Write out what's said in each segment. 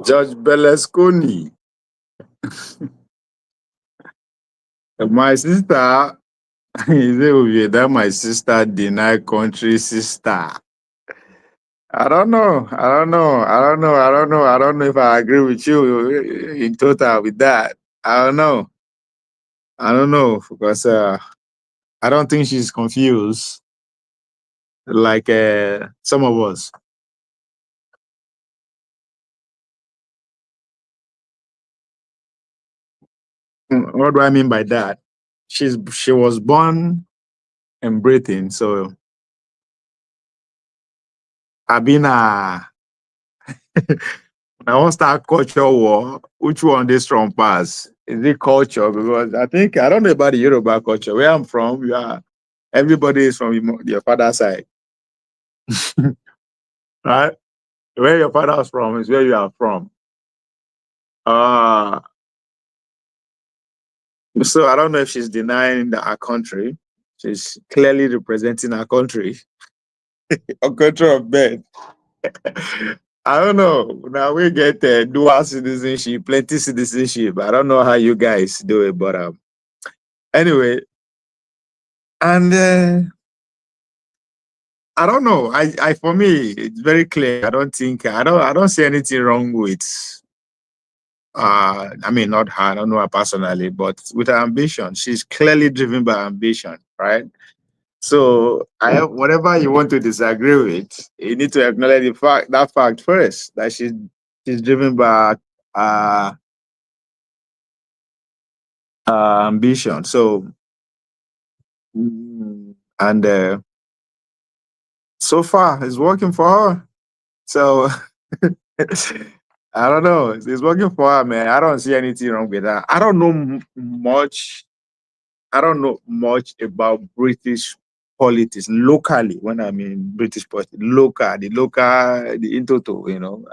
George Berlusconi. My sister, is it with that my sister deny country sister? I don't know. I don't know. I don't know. I don't know. I don't know if I agree with you in total with that. I don't know. I don't know because I don't think she's confused like some of us. What do I mean by that? She was born in Britain, so I've been I want start culture war. Which one they strong pass? Is it culture? Because I think I don't know about the Yoruba culture. Where I'm from, you are everybody is from your father's side, right? Where your father's from is where you are from. Uh so I don't know if she's denying our country. She's clearly representing our country, a country of birth. I don't know. Now we get dual citizenship, plenty citizenship. I don't know how you guys do it, but anyway, and I don't know. I for me, it's very clear. I don't see anything wrong with. I mean, not her. I don't know her personally, but with her ambition, she's clearly driven by ambition, right? So, whatever you want to disagree with, you need to acknowledge that fact first that she's driven by uh, ambition. So, and so far it's working for her. So I don't know. It's working for her, man. I don't see anything wrong with that. I don't know much. I don't know much about British politics locally. When I mean British politics, the in total,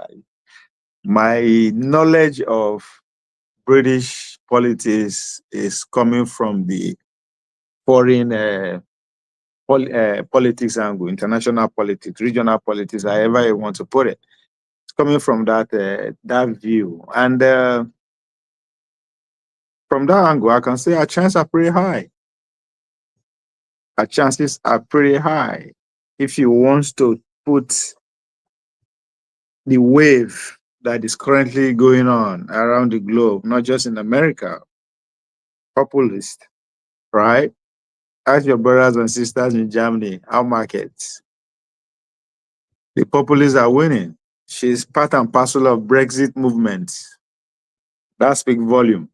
my knowledge of British politics is coming from the foreign politics angle, international politics, regional politics, however you want to put it. It's coming from that view, and from that angle, I can say our chances are pretty high. Our chances are pretty high. If you want to put the wave that is currently going on around the globe, not just in America, populist, right? Ask your brothers and sisters in Germany, our markets, the populists are winning. She's part and parcel of Brexit movement. That speaks volume.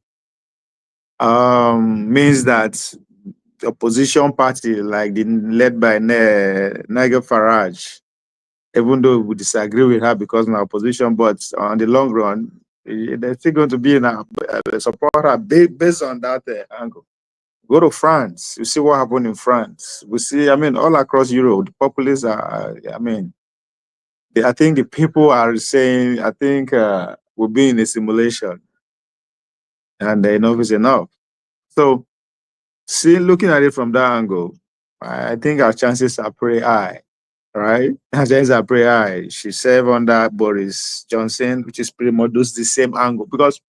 Means that the opposition party, like led by Nigel Farage, even though we disagree with her because of our position, but on the long run, they're still going to be in a support her based on that angle. Go to France, you see what happened in France. We see, I mean, all across Europe, the populists are, I mean, I think the people are saying, I think we'll be in a simulation and enough is enough. So, looking at it from that angle, I think our chances are pretty high, right? Our chances are pretty high. She served under Boris Johnson, which is pretty much the same angle because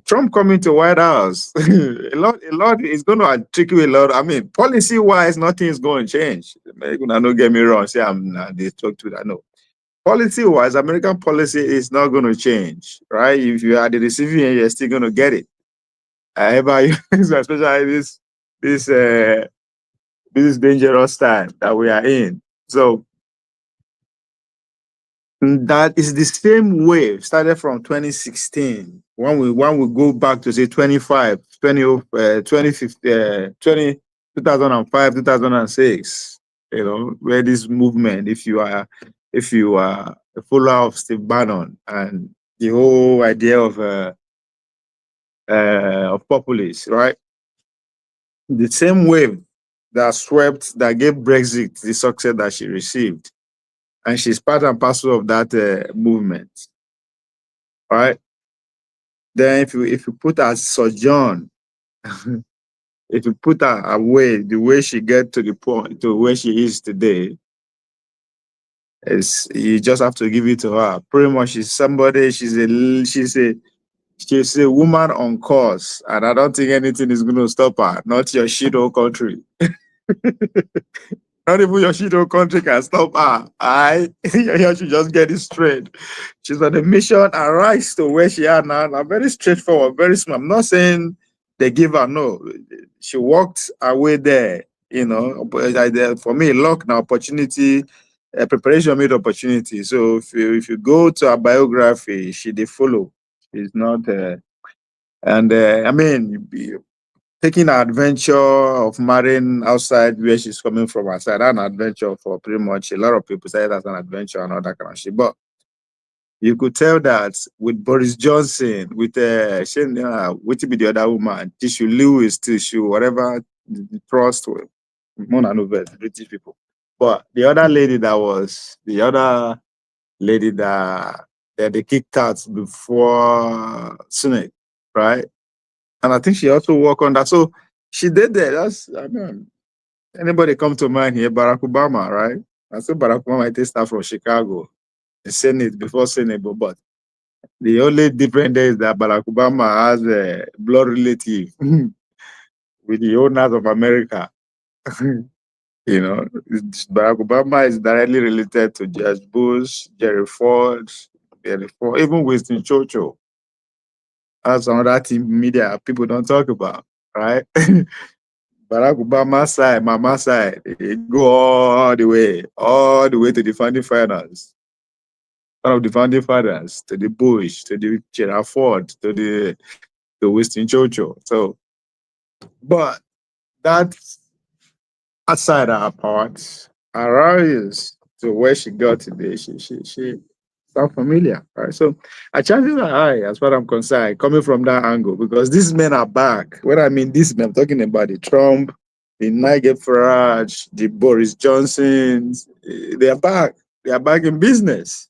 Trump coming to White House, a lot is going to trick you a lot. I mean, policy wise, nothing is going to change. Don't get me wrong. Say they talk to that. No, policy wise, American policy is not going to change, right? If you are the receiving end, you're still going to get it. However, especially this this dangerous time that we are in. So that is the same wave started from 2016 when we go back to say 25 20 2015 2005 2006, where this movement, if you are a follower of Steve Bannon and the whole idea of populists, right? The same wave that gave Brexit the success that she received, and she's part and parcel of that movement, right? Then if you put her sojourn, if you put her away, the way she get to the point to where she is today, It's, you just have to give it to her. Pretty much, she's somebody. She's a woman on course, and I don't think anything is going to stop her. Not your shit old country. Not even your shit old country can stop her. I you should just get it straight. She's on a mission and rise to where she are now. I'm very straightforward, very smart. I'm not saying they give her no. She walked her way there. You know, but for me, luck and opportunity, preparation made opportunity. So if you go to her biography, she did follow. She's not. And I mean, taking an adventure of marrying outside where she's coming from outside, an adventure for pretty much a lot of people say that's an adventure and all that kind of shit. But you could tell that with Boris Johnson, with Shane, what be the other woman, Tissue Lewis, Tissue, whatever, the trust with Mona Nouvelle, British people. But the other lady that was the other lady that they kicked out before Senate, right? And I think she also worked on that. So she did that. That's, I mean, anybody come to mind here? Barack Obama, right? I said Barack Obama did start from Chicago, the Senate before Senate, but the only difference there is that Barack Obama has a blood relative with the owners of America. You know, Barack Obama is directly related to George Bush, Jerry Ford, even Winston Churchill. That's another thing media people don't talk about, right? Barack Obama side, Mama side, they go all the way to the founding fathers. One of the founding fathers, to the Bush, to the Gerald Ford, to Winston Churchill. So, but that's outside our part. Our is to where she got today. She sound familiar, right? So, our chances are high, as far as I'm concerned, coming from that angle, because these men are back. When I mean these men, I'm talking about the Trump, the Nigel Farage, the Boris Johnsons. They are back. They are back in business.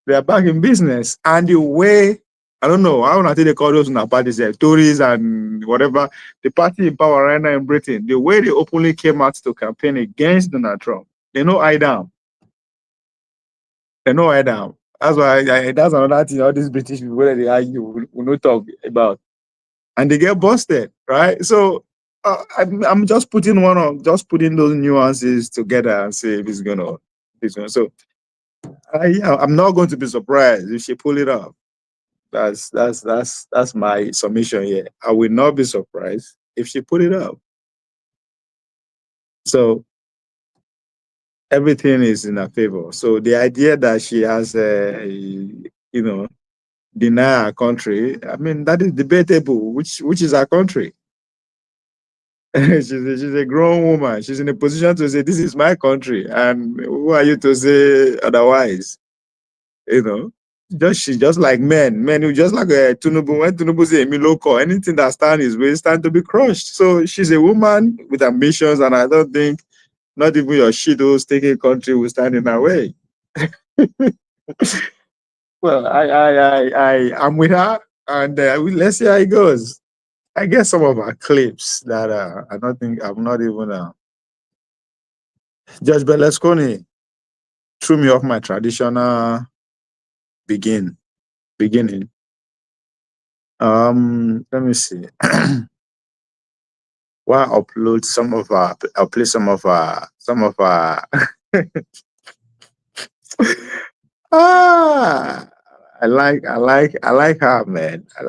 They are back in business. And the way, I don't know, I don't know they call those in our parties, Tories and whatever, the party in power right now in Britain, the way they openly came out to campaign against Donald Trump, they know I down. They know I down. That's why that's another thing all these British people that they argue, we not talk about. And they get busted, right? So I'm just putting just putting those nuances together and say if it's gonna. So I'm not going to be surprised if she pull it off. That's my submission here. I will not be surprised if she put it up. So everything is in her favor. So the idea that she has, deny her country, I mean that is debatable. Which is her country? She's a grown woman. She's in a position to say this is my country, and who are you to say otherwise? You know. She's just like men who just like Tunubu. When Tunubu say Miloko, anything that stand his way stand to be crushed. So she's a woman with ambitions, and I don't think not even your shitos taking country will stand in her way. Well, I'm with her, and let's see how it goes. I guess some of our clips that I don't think I'm not even Judge Berlusconi threw me off my traditional beginning. Let me see. Well, I'll play some of our ah I like her, man. I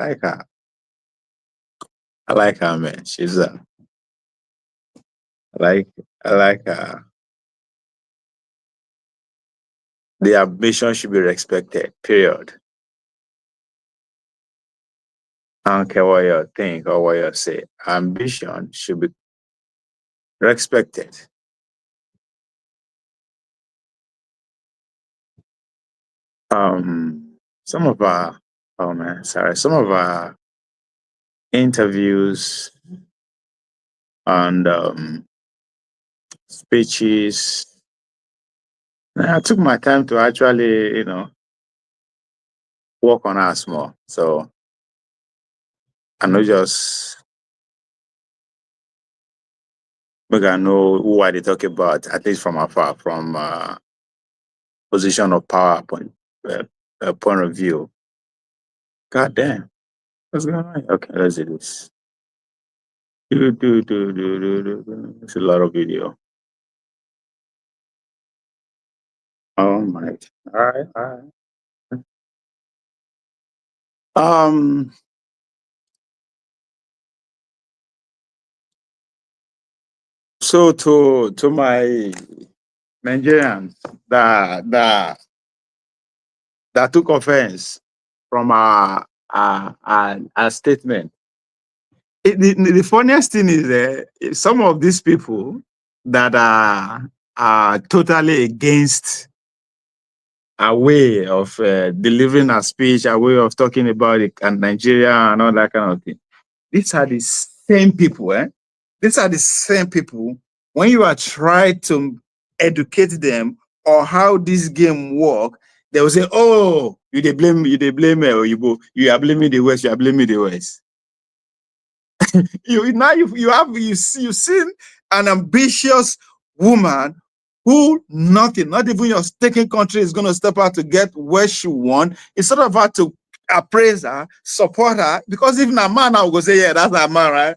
like her, man. She's I like I like her. The ambition should be respected, period. I don't care what you think or what you say. Ambition should be respected. Some of our oh man, sorry, some of our interviews and speeches. I took my time to actually, work on us more. So I know just make I know who are they talking about, at least from afar, from position of power uh, point of view. God damn. What's going on? Okay, let's do this. It's a lot of video. Oh my. All right, all right. Um, so to my Nigerians that took offense from our statement. The funniest thing is some of these people that are totally against a way of delivering a speech, a way of talking about it, and Nigeria and all that kind of thing. These are the same people, eh? These are the same people. When you are trying to educate them on how this game work, they will say, "Oh, you blame you are blaming the West, you are blaming the West." You've seen an ambitious woman who not even your taking country is going to step out to get where she wants. Instead of her to appraise her, support her, because even a man now will say, yeah, that's a man, right?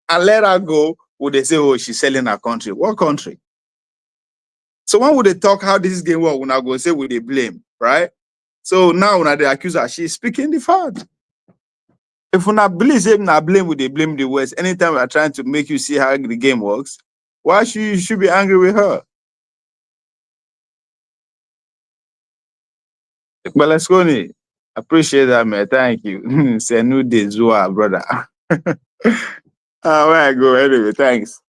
And let her go. Would they say, oh, she's selling her country? What country? So when would they talk how this game work? When I go say, would they blame, right? So now when they accuse her, she's speaking the fact. If we not believe say na blame, we they blame the West. Anytime we are trying to make you see how the game works, why should you should be angry with her? But let's go. Appreciate that, man. Thank you. Senu de Zua, brother. Where I go anyway. Thanks.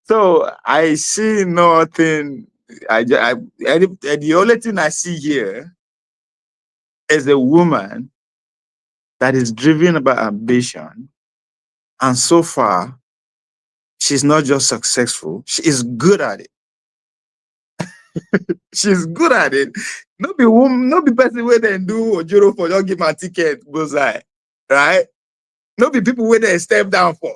So I see nothing. The only thing I see here is a woman that is driven by ambition, and so far she's not just successful; she is good at it. She's good at it. No be woman, no be person where they do Ojoro for just give my ticket, bullseye. Right? No be people where they step down for.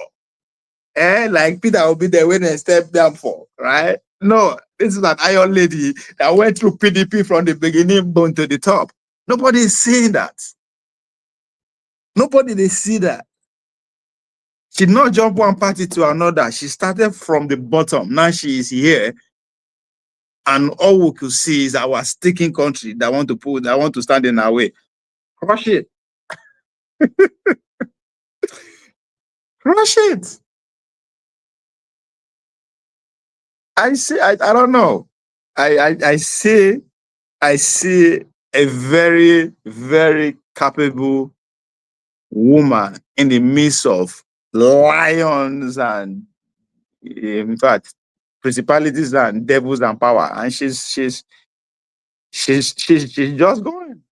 Like Peter will be there when they step down for, right? No, this is an iron lady that went through PDP from the beginning down to the top. Nobody is seeing that. Nobody they see that. She did not jump one party to another. She started from the bottom. Now she is here. And all we could see is our sticking country that want to stand in our way. Crush it. Crush it. I don't know. I see a very, very capable woman in the midst of lions and in fact principalities and devils and power. And she's just going.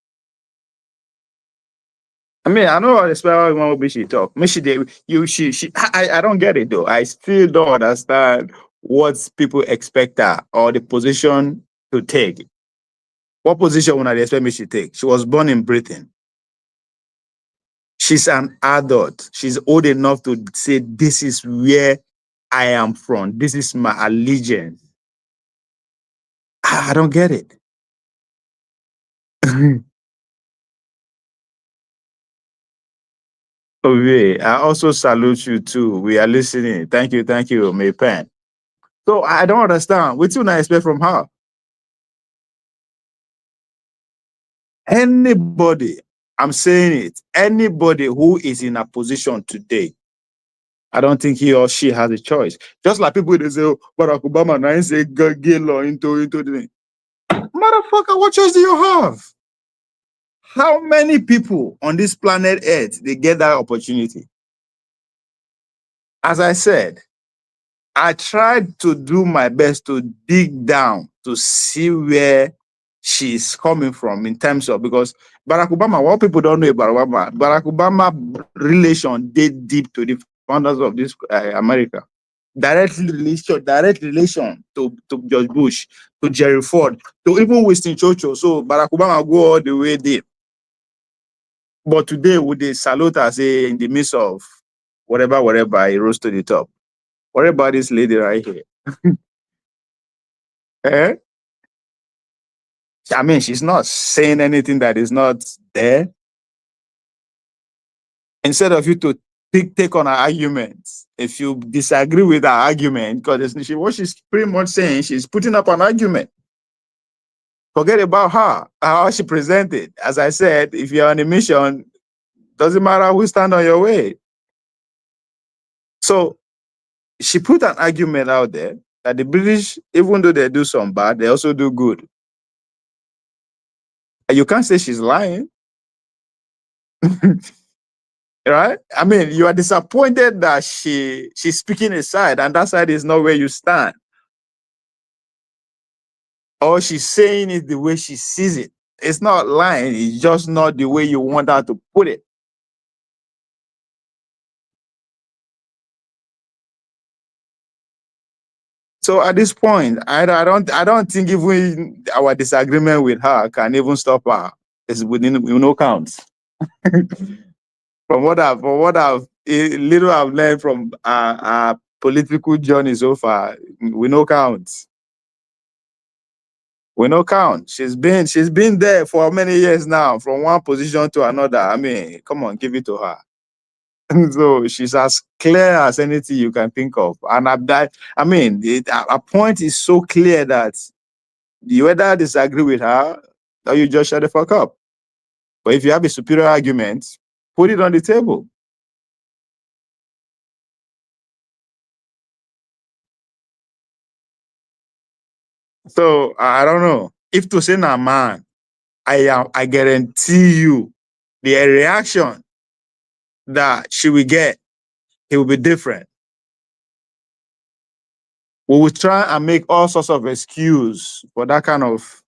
I mean, I know the spell woman will be she talk. Me she did you she I don't get it though. I still don't understand what people expect her or the position to take. What position would I expect me to take? She was born in Britain. She's an adult. She's old enough to say, this is where I am from. This is my allegiance. I don't get it. Okay, I also salute you too. We are listening. Thank you, May Pen. So I don't understand. What do I expect from her? Anybody, I'm saying it, anybody who is in a position today, I don't think he or she has a choice. Just like people they say, oh, Barack Obama now say gay law into the thing. Motherfucker, what choice do you have? How many people on this planet Earth they get that opportunity? As I said, I tried to do my best to dig down to see where she's coming from in terms of, because Barack Obama, what people don't know about Barack Obama relation did deep to the founders of this America. Direct relation to George Bush, to Jerry Ford, to even Winston Churchill. So Barack Obama go all the way there. But today, would they salute us in the midst of whatever, he rose to the top? What about this lady right here? Eh? I mean, she's not saying anything that is not there. Instead of you to take on her arguments, if you disagree with her argument, because what she's pretty much saying, she's putting up an argument. Forget about her, how she presented. As I said, if you're on a mission, doesn't matter who stand on your way. So she put an argument out there that the British, even though they do some bad, they also do good. And you can't say she's lying. Right? I mean, you are disappointed that she's speaking a side, and that side is not where you stand. Or she's saying it the way she sees it. It's not lying, it's just not the way you want her to put it. So at this point, I don't think even our disagreement with her can even stop her. It's within no counts. From what I've little I've learned from our political journey so far, we no count. We no count. She's been there for many years now, from one position to another. I mean, come on, give it to her. So she's as clear as anything you can think of. And I mean, a point is so clear that you either disagree with her or you just shut the fuck up. But if you have a superior argument, put it on the table. So I don't know. If to say a man, I guarantee you the reaction that she will get, it will be different. We will try and make all sorts of excuse for that kind of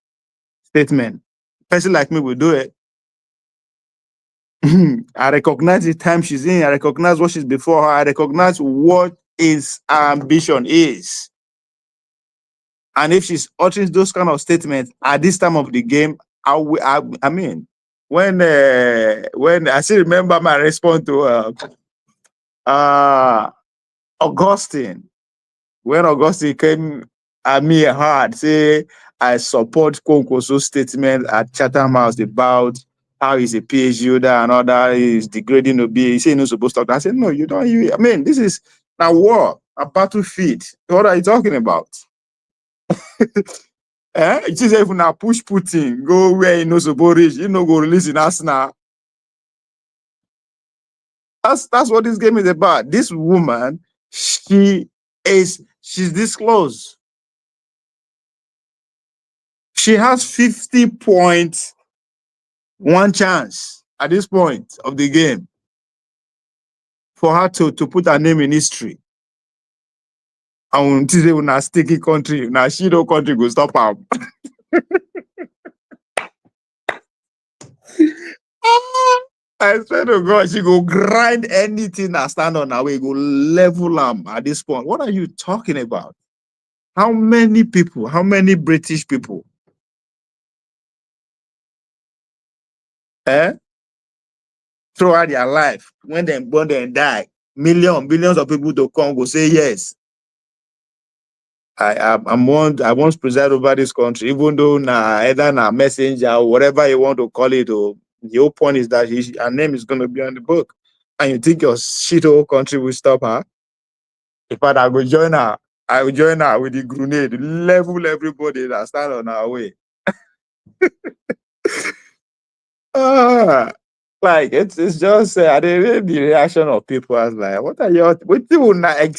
statement. Person like me will do it. I recognize the time she's in. I recognize what she's before her. I recognize what his ambition is. And if she's uttering those kind of statements at this time of the game, I mean, when I still remember my response to Augustine, when Augustine came at me hard, say I support Konkoso's statement at Chatham House about how he's a PhD holder and all that is degrading to be. He said he's not supposed to talk. I said, no, you don't. I mean, this is a war, a battlefield. What are you talking about? It is even a push Putin, go where he knows about reach, you know, go release in Arsenal. That's what this game is about. This woman, she's this close. She has 50.1 chance at this point of the game for her to put her name in history. And today when a sticky country, now she no country go stop her. I swear to God, she go grind anything that stand on her way, go level them at this point. What are you talking about? How many people, how many British people throughout their life, when they born and die, billions of people to come go say yes. I once presided over this country, even though either na messenger or whatever you want to call it. Or the whole point is that her name is going to be on the book, and you think your shit whole country will stop her? In fact, I will join her. I will join her with the grenade, level everybody that stand on our way. Like it's just I didn't read the reaction of people. I was like, what are you? What do you like?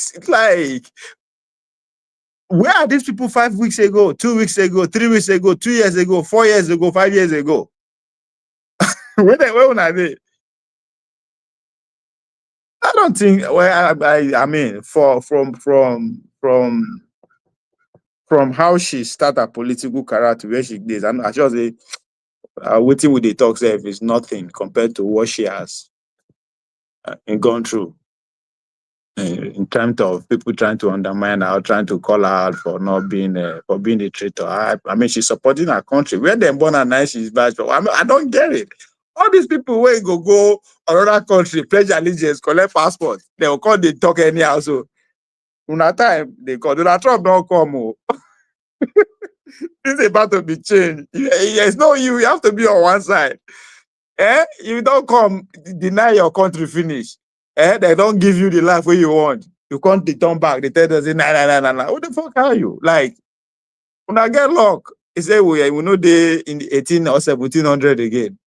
Where are these people 5 weeks ago, 2 weeks ago, 3 weeks ago, 2 years ago, 4 years ago, 5 years ago? Where are they? I don't think. Well, I mean, from how she started her political career to where she is, and I just say, waiting with the talk self is nothing compared to what she has gone through. In terms of people trying to undermine her, trying to call her out for not being for being a traitor. I mean, she's supporting her country. Where they born and now she's bad. I mean, I don't get it. All these people where go another country, pledge allegiance, collect passport, they will call they talk anyhow. So una time they call Donald Trump don't come. This is about to be changed. There's no you. You have to be on one side. You don't come deny your country finish. They don't give you the life where you want. You can't return back. They tell us, nah. Who the fuck are you? Like, when I get luck, he say we know they in the 18 or 1700 again.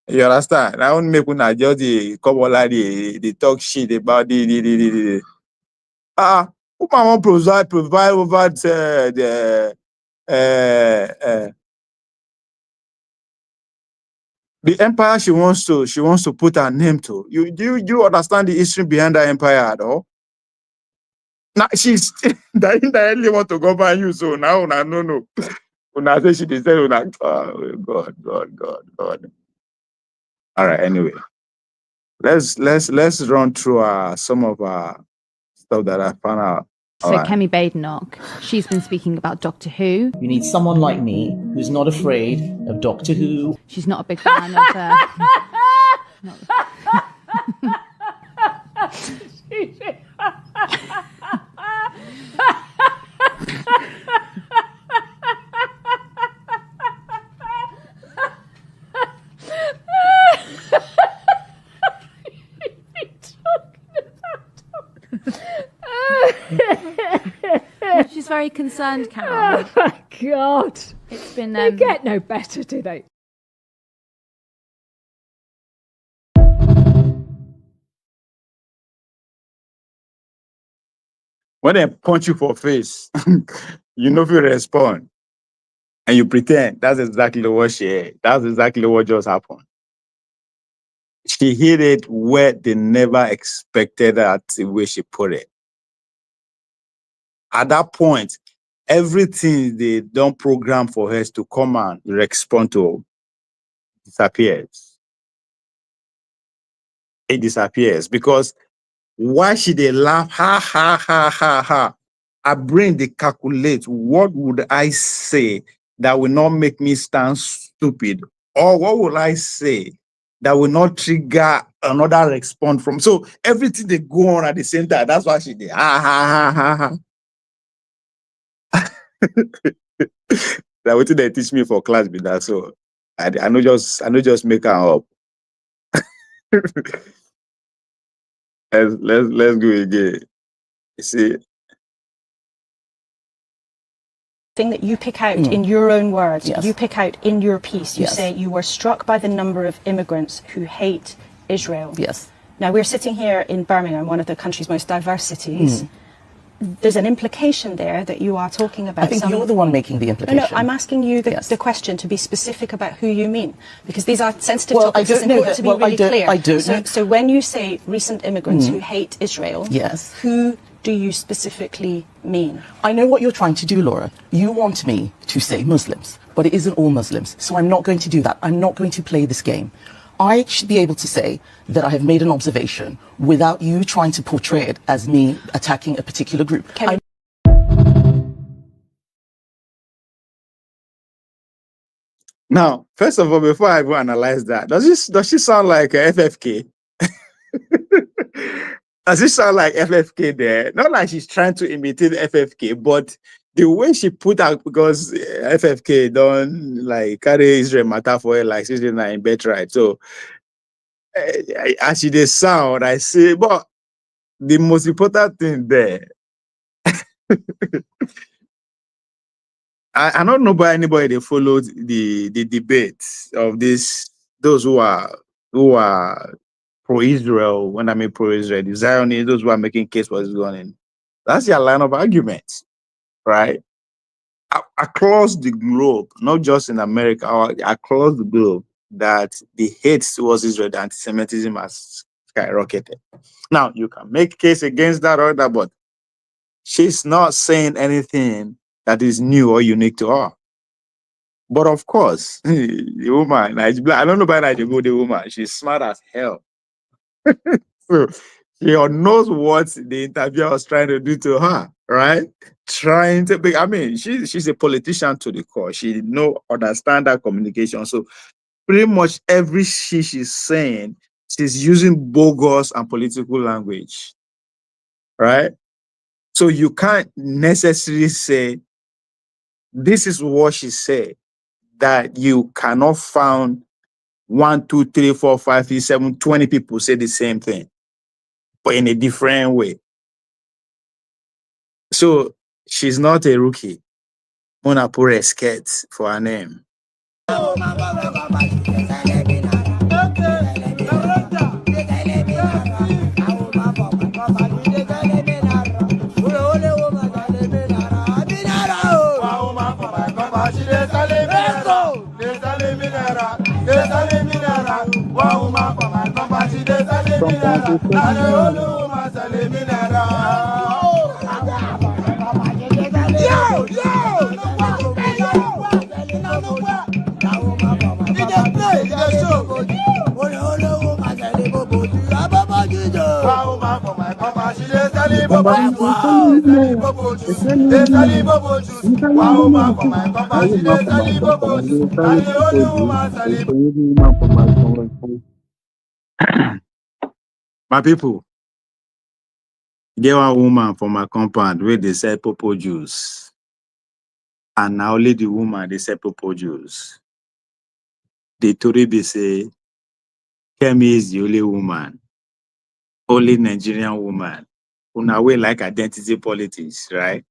You understand? I don't make una just the couple like they talk shit about the. Who I want provide over the empire she wants to put her name to. You understand the history behind that empire at all? Now she's indirectly want to govern you, so now no. When I say she deserve una, oh God. All right, anyway. Let's run through some of our stuff that I found out. So Kemi Badenoch, she's been speaking about Doctor Who. You need someone like me who's not afraid of Doctor Who. She's not a big fan of She's very concerned, Carol. Oh my God. It's been They get no better, do they? When they punch you for face, you know if you respond and you pretend. That's exactly what just happened. She hit it where they never expected that the way she put it. At that point, everything they don't program for her to come and respond to disappears. It disappears because why should they laugh? Ha. Her brain they calculate what would I say that will not make me stand stupid, or what will I say that will not trigger another response from. So everything they go on at the same time. That's why she did ha. That what they teach me for class be that. So I know just make her up. let's go again. You see. Thing that you pick out in your own words, yes. You pick out in your piece, you yes. say you were struck by the number of immigrants who hate Israel. Yes. Now, we're sitting here in Birmingham, one of the country's most diverse cities. There's an implication there that you are talking about. I think you're the one making the implication. No, I'm asking you the question to be specific about who you mean, because these are sensitive topics. It's important to be really clear. I don't know. So when you say recent immigrants who hate Israel, yes. Who do you specifically mean? I know what you're trying to do, Laura. You want me to say Muslims, but it isn't all Muslims. So I'm not going to do that. I'm not going to play this game. I should be able to say that I have made an observation without you trying to portray it as me attacking a particular group. Now, first of all, before I go analyze that, does she sound like a FFK? Does it sound like FFK there? Not like she's trying to imitate FFK, but the way she put out, because FFK don't like carry Israel matter for her like she's in bed, right? So as she did sound, I say, but the most important thing there, I don't know by anybody that followed the debate of those who are pro-Israel. When I mean pro-Israel, the Zionists, those who are making case for Israel, and that's their line of argument, right? Across the globe, not just in America, across the globe, that the hate towards Israel, the anti-Semitism has skyrocketed. Now, you can make case against that or that, but she's not saying anything that is new or unique to her. But of course, the woman, I don't know about Nigeria, the woman, she's smart as hell. So she knows what the interviewer was trying to do to her, right? Trying to be, I mean, she's a politician to the core. She understand that communication. So pretty much every she's saying, she's using bogus and political language, right? So you can't necessarily say This is what she said, that you cannot find 1, 2, 3, 4, 5, 6, 7, 20 people say the same thing, but in a different way. So she's not a rookie. Mona put a skirt for her name. My people, get one woman for my compound where they sell popo juice. And now only the woman they sell popo juice. The Toribe say, Kemi is the only woman, only Nigerian woman. Una way like identity politics, right?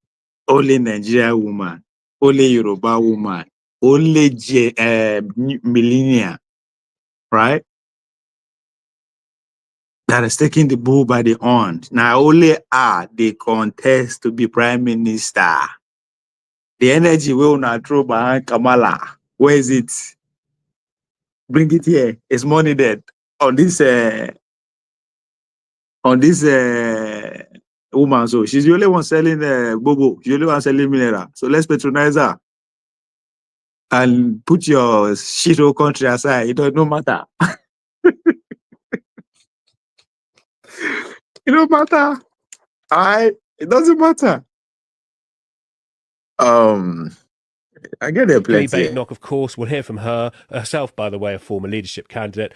Only Nigerian woman, only Yoruba woman, only millennial, right? That is taking the bull by the horn. Now only they contest to be prime minister. The energy will not throw behind Kamala. Where is it? Bring it here. It's money dead on this woman. So she's the only one selling bobo. She's the only one selling mineral. So let's patronize her and put your shit whole country aside. It don't matter. It don't matter. It doesn't matter. I get there Kemi plenty. Badenoch, of course, we'll hear from her, herself, by the way, a former leadership candidate,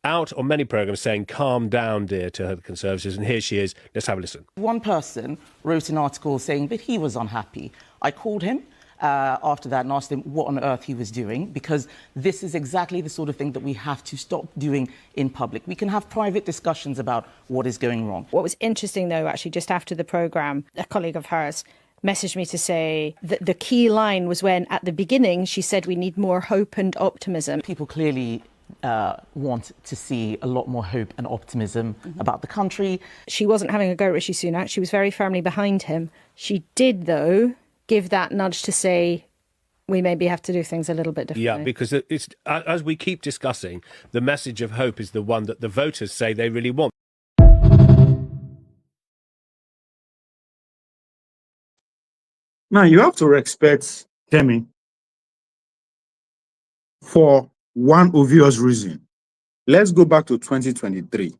out on many programmes saying, calm down, dear, to her Conservatives. And here she is. Let's have a listen. One person wrote an article saying that he was unhappy. I called him after that and asked him what on earth he was doing, because this is exactly the sort of thing that we have to stop doing in public. We can have private discussions about what is going wrong. What was interesting, though, actually, just after the programme, a colleague of hers messaged me to say that the key line was when, at the beginning, she said we need more hope and optimism. People clearly want to see a lot more hope and optimism about the country. She wasn't having a go at Rishi Sunak. She was very firmly behind him. She did, though, give that nudge to say we maybe have to do things a little bit differently. Yeah, because it's as we keep discussing, the message of hope is the one that the voters say they really want. Now, you have to respect Kemi for one obvious reason. Let's go back to 2023.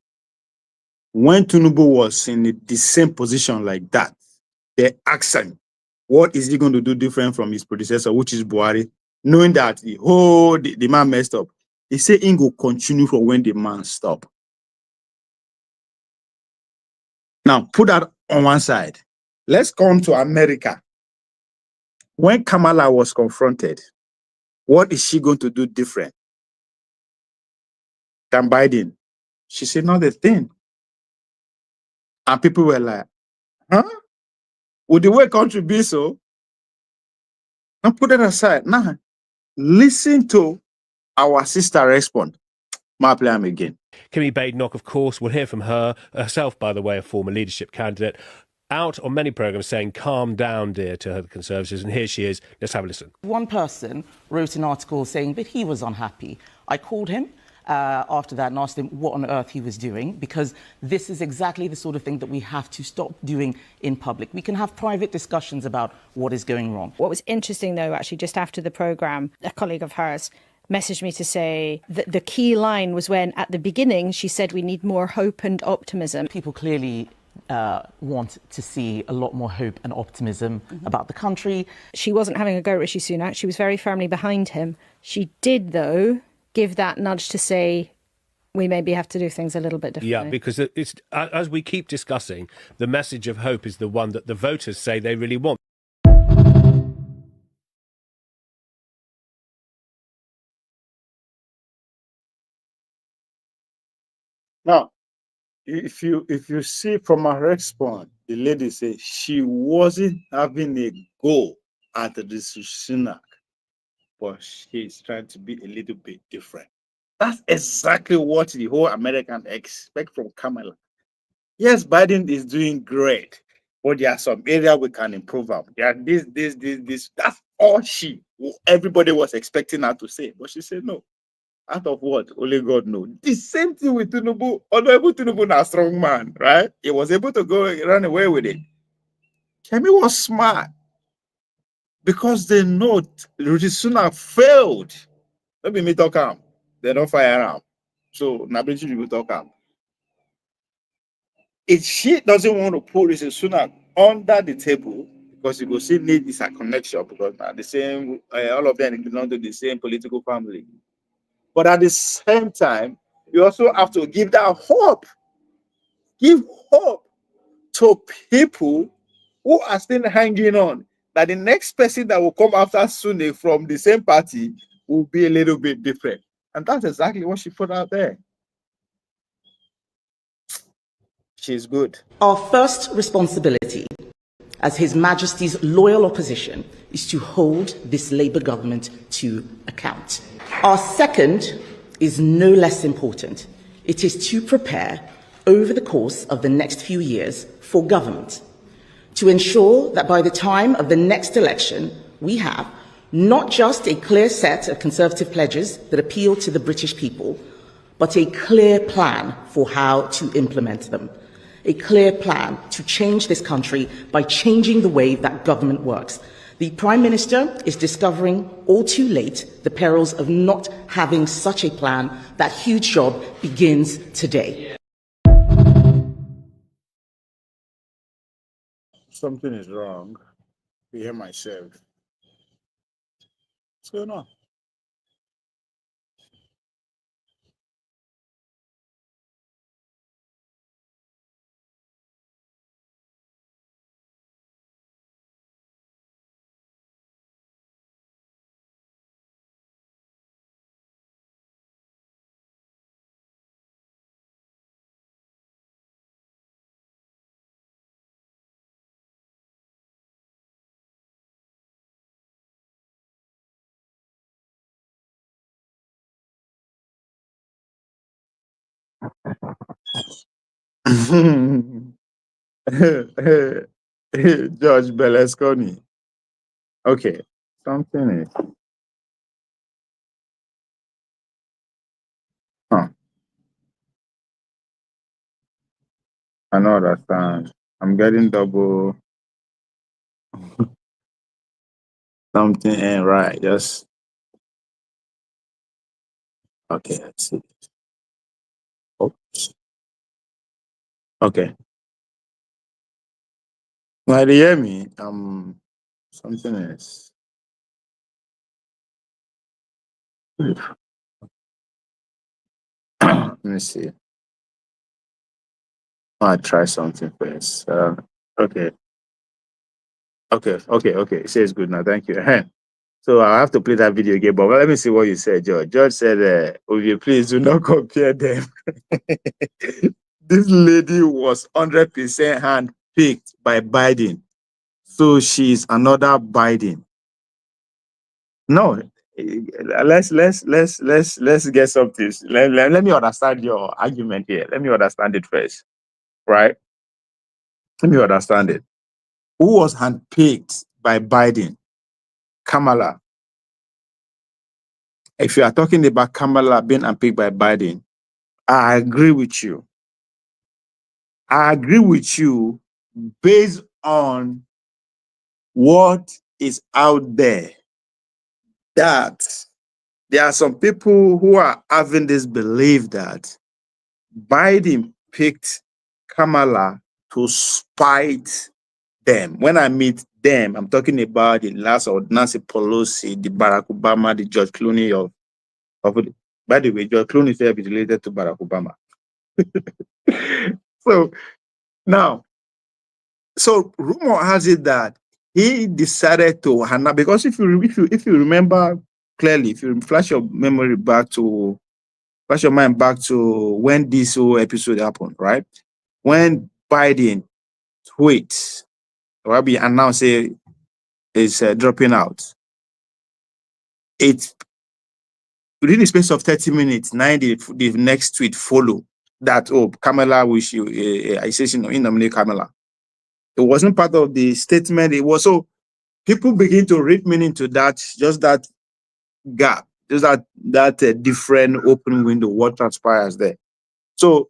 When Tinubu was in the same position like that, they asked him, what is he going to do different from his predecessor, which is Buhari, knowing that the man messed up. He said he will continue for when the man stop. Now, put that on one side. Let's come to America. When Kamala was confronted, what is she going to do different than Biden? She said, not a thing. And people were like, huh? Would the way country be so? Now put it aside. Now, listen to our sister respond. My play him again. Kemi Badenoch, of course, we'll hear from her, herself, by the way, a former leadership candidate, out on many programmes saying, calm down, dear, to her Conservatives. And here she is. Let's have a listen. One person wrote an article saying that he was unhappy. I called him after that and asked him what on earth he was doing, because this is exactly the sort of thing that we have to stop doing in public. We can have private discussions about what is going wrong. What was interesting, though, actually, just after the programme, a colleague of hers messaged me to say that the key line was when, at the beginning, she said we need more hope and optimism. People clearly want to see a lot more hope and optimism about the country. She wasn't having a go at Rishi Sunak. She was very firmly behind him. She did, though, give that nudge to say we maybe have to do things a little bit differently. Yeah, because it's as we keep discussing, the message of hope is the one that the voters say they really want. Now, if you see from her response, the lady said she wasn't having a go at the Sunak, but she's trying to be a little bit different. That's exactly what the whole American expect from Kamala. Yes, Biden is doing great, but there are some areas we can improve on. Yeah, this. That's all everybody was expecting her to say, but she said no. Out of what? Only God knows. The same thing with Tinubu. Although Tinubu is a strong man, right? He was able to go run away with it. Kemi was smart because they know Rishi Sunak failed. Let me talk him. They don't fire him. So Nabichi will talk him. If she doesn't want to put Rishi Sunak under the table, because you will still need this a connection because the same all of them belong to the same political family. But at the same time, you also have to give that hope. Give hope to people who are still hanging on that the next person that will come after Sunni from the same party will be a little bit different. And that's exactly what she put out there. She's good. Our first responsibility as His Majesty's loyal opposition is to hold this Labour government to account. Our second is no less important. It is to prepare over the course of the next few years for government, to ensure that by the time of the next election, we have not just a clear set of Conservative pledges that appeal to the British people, but a clear plan for how to implement them. A clear plan to change this country by changing the way that government works. The Prime Minister is discovering all too late the perils of not having such a plan. That huge job begins today. Something is wrong. I hear myself. What's going on? George Berlusconi. Okay, something is. Huh. I don't understand. I'm getting double something and right. Just okay. Let's see. Oops. Okay. Now, do you hear me? Something is. Let me see. I'll try something first. Okay. Okay. It says good now. Thank you. So I have to play that video again, but let me see what you said, George. George said, "Ovi, please do not compare them." This lady was 100% handpicked by Biden, so she's another Biden. No, let's get something. Let me understand your argument here. Let me understand it first, right? Let me understand it. Who was handpicked by Biden? Kamala. If you are talking about Kamala being handpicked by Biden, I agree with you. I agree with you based on what is out there. That there are some people who are having this belief that Biden picked Kamala to spite them. When I meet them, I'm talking about the last of Nancy Pelosi, the Barack Obama, the George Clooney of by the way, George Clooney is related to Barack Obama. So now, so rumor has it that he decided to because if you remember clearly, if you flash your memory back to Pass your mind back to when this whole episode happened, right? When Biden tweets, or be announced is dropping out. It's within the space of 30 minutes, the next tweet follow that, oh, Kamala wish you, I say she nominate Kamala. It wasn't part of the statement. It was so people begin to read meaning to that, just that gap, just that different open window, what transpires there. So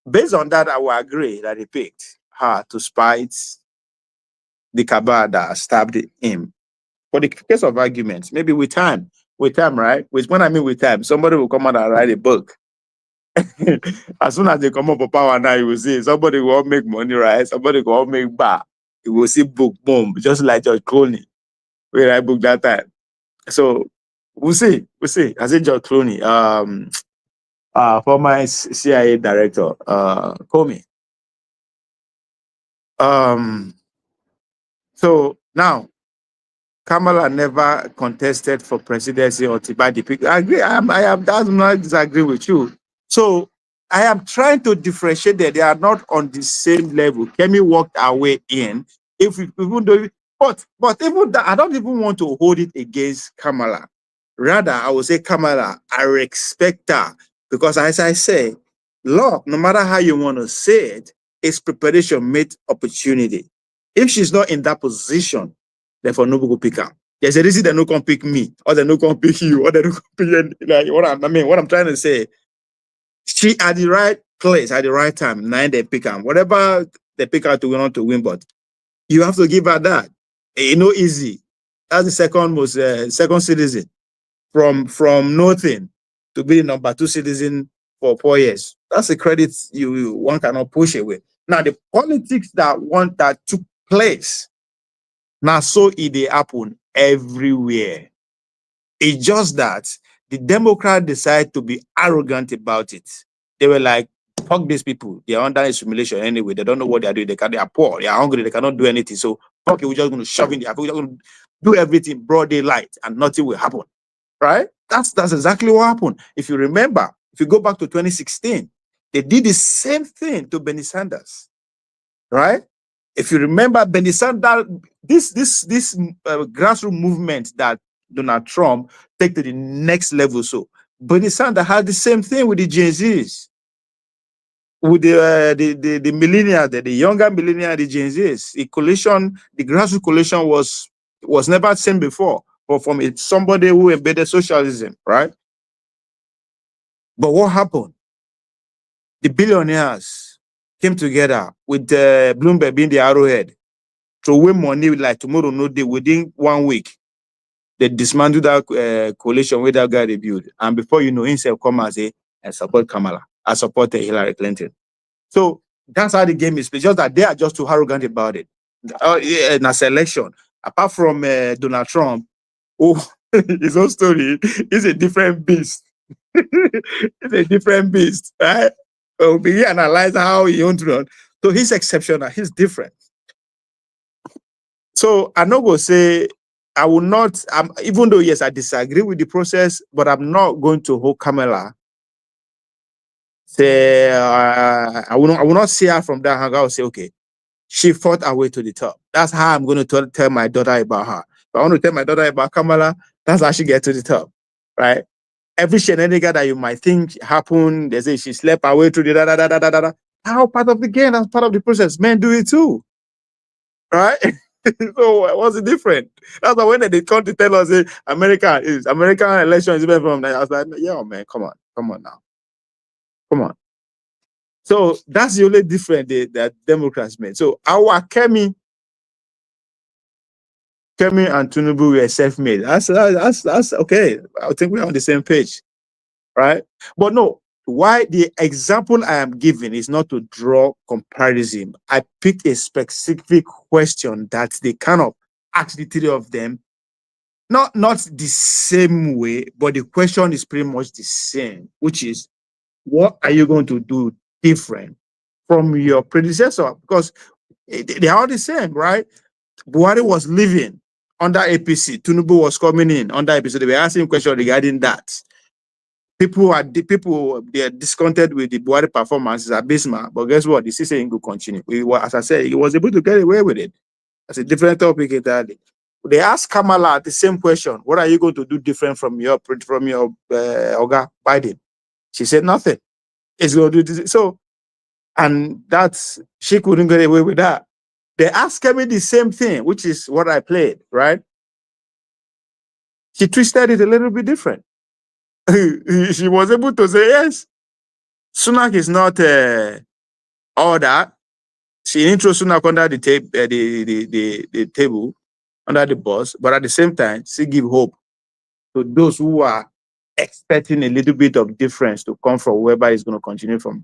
based on that, I will agree that he picked her to spite the cabal that stabbed him. For the case of arguments, maybe with time, right? When I mean with time, somebody will come out and write a book. As soon as they come up for power now, you will see somebody will make money, right? Somebody will make bar. You will see book, boom, just like George Clooney. We write book that time. So we'll see. I say George Clooney, former CIA director, Comey. So now Kamala never contested for presidency or Tibadi. I agree. I am does not disagree with you. So I am trying to differentiate that they are not on the same level. Kemi walked our way in. But even that, I don't even want to hold it against Kamala. Rather, I would say Kamala, I respect her because, as I say, luck, no matter how you want to say it, is preparation made opportunity. If she's not in that position, therefore nobody will pick her. There's a reason they no can pick me, or they no can pick you, or they no can pick like what I'm trying to say. She at the right place at the right time. Now they pick her. Whatever they pick her to win, not to win, but you have to give her that. Easy. That's the second citizen from nothing to be the number 2 citizen for 4 years. That's a credit one cannot push away. Now the politics that took place. Now so it happen everywhere. It's just that the Democrats decide to be arrogant about it. They were like, fuck these people. They're under assimilation anyway. They don't know what they're doing. They are poor. They are hungry. They cannot do anything. So fuck it, we're just going to shove in there. We're just going to do everything broad daylight and nothing will happen. Right? That's exactly what happened. If you remember, if you go back to 2016, they did the same thing to Bernie Sanders. Right? If you remember, Bernie Sanders, this grassroots movement that Donald Trump take to the next level. So Bernie Sanders had the same thing with the Gen Zs, with the millennials, the younger millennials, the Gen Zs. The coalition, the grassroots coalition was never seen before, but from somebody who embedded socialism, right? But what happened? The billionaires came together with Bloomberg being the arrowhead to win money like tomorrow, no day, within 1 week. They dismantled that coalition with that guy they built. And before you know, himself come and say, I support Kamala. I support Hillary Clinton. So that's how the game is played. Just that they are just too arrogant about it. In a selection, apart from Donald Trump, his own story is a different beast. It's a different beast, right? We'll begin to analyze how he owns run. So he's exceptional. He's different. So I'm not going to say, I will not, even though, yes, I disagree with the process, but I'm not going to hold Kamala. Say, I will not see her from that angle. I will say, okay, she fought her way to the top. That's how I'm going to tell my daughter about her. If I want to tell my daughter about Kamala, that's how she gets to the top, right? Every shenanigan that you might think happened, they say she slept her way through the da. How part of the game, that's part of the process. Men do it too, right? So what's the difference? That's why when they come to tell us American election is better from that, I was like, yeah, man, come on now. Come on. So that's the only difference that Democrats made. So our Kemi and Tinubu were self-made. That's okay. I think we're on the same page, right? But no, why the example I am giving is not to draw comparison. I picked a specific question that they cannot ask the three of them. Not the same way, but the question is pretty much the same, which is, what are you going to do different from your predecessor? Because they are all the same, right? Buhari was living under APC. Tinubu was coming in under APC. They were asking questions regarding that. People they are discontented with the Buhari performance is abysmal. But guess what? The CC will continue. As I said, he was able to get away with it. That's a different topic entirely. They asked Kamala the same question: what are you going to do different from your Oga Biden? She said nothing. It's going to do this. So, and that's she couldn't get away with that. They asked me the same thing, which is what I played, right? She twisted it a little bit different. She was able to say yes. Sunak is not all that. She introduced Sunak under the table, under the bus, but at the same time, she give hope to those who are expecting a little bit of difference to come from whoever is going to continue from.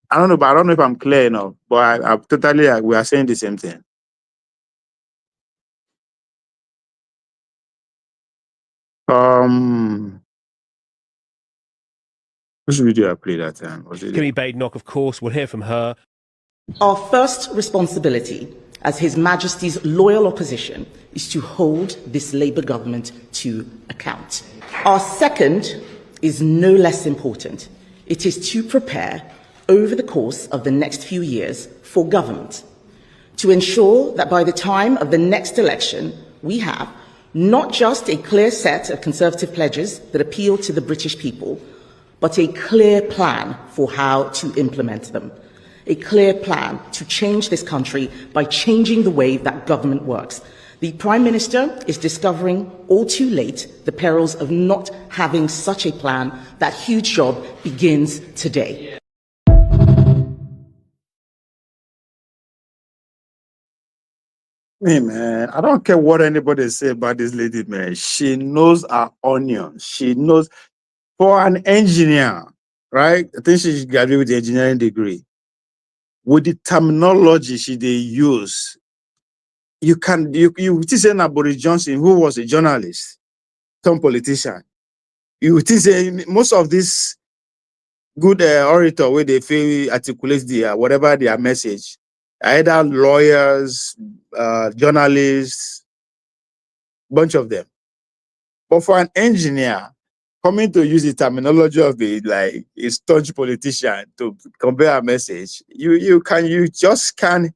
I don't know if I'm clear enough, but I totally we are saying the same thing. Which video I played that time? Was it Kemi Badenoch, of course, we'll hear from her. Our first responsibility as His Majesty's loyal opposition is to hold this Labour government to account. Our second is no less important. It is to prepare over the course of the next few years for government, to ensure that by the time of the next election, we have not just a clear set of Conservative pledges that appeal to the British people, but a clear plan for how to implement them. A clear plan to change this country by changing the way that government works. The Prime Minister is discovering all too late the perils of not having such a plan. That huge job begins today. Hey man, I don't care what anybody say about this lady, man. She knows her onion. She knows. For an engineer, right? I think she graduated with the engineering degree. With the terminology they use, you say Boris Johnson, who was a journalist, some politician. You say most of this good orator where they feel articulate whatever their message, either lawyers, journalists, bunch of them. But for an engineer, coming to use the terminology of a staunch politician to convey a message, you just can't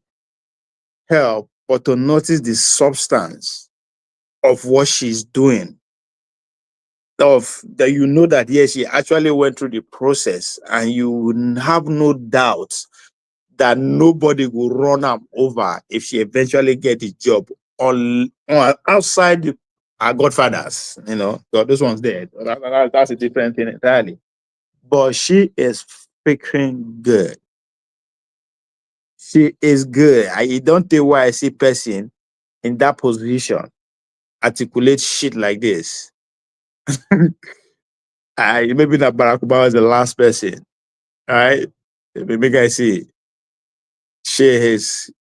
help but to notice the substance of what she's doing. Of that, you know that yes, she actually went through the process, and you have no doubt that nobody will run her over if she eventually get the job on outside our godfathers, those ones there. That's a different thing entirely. But she is freaking good. She is good. I don't know why I see person in that position articulate shit like this. Maybe that Barack Obama is the last person. All right? Maybe I see. She is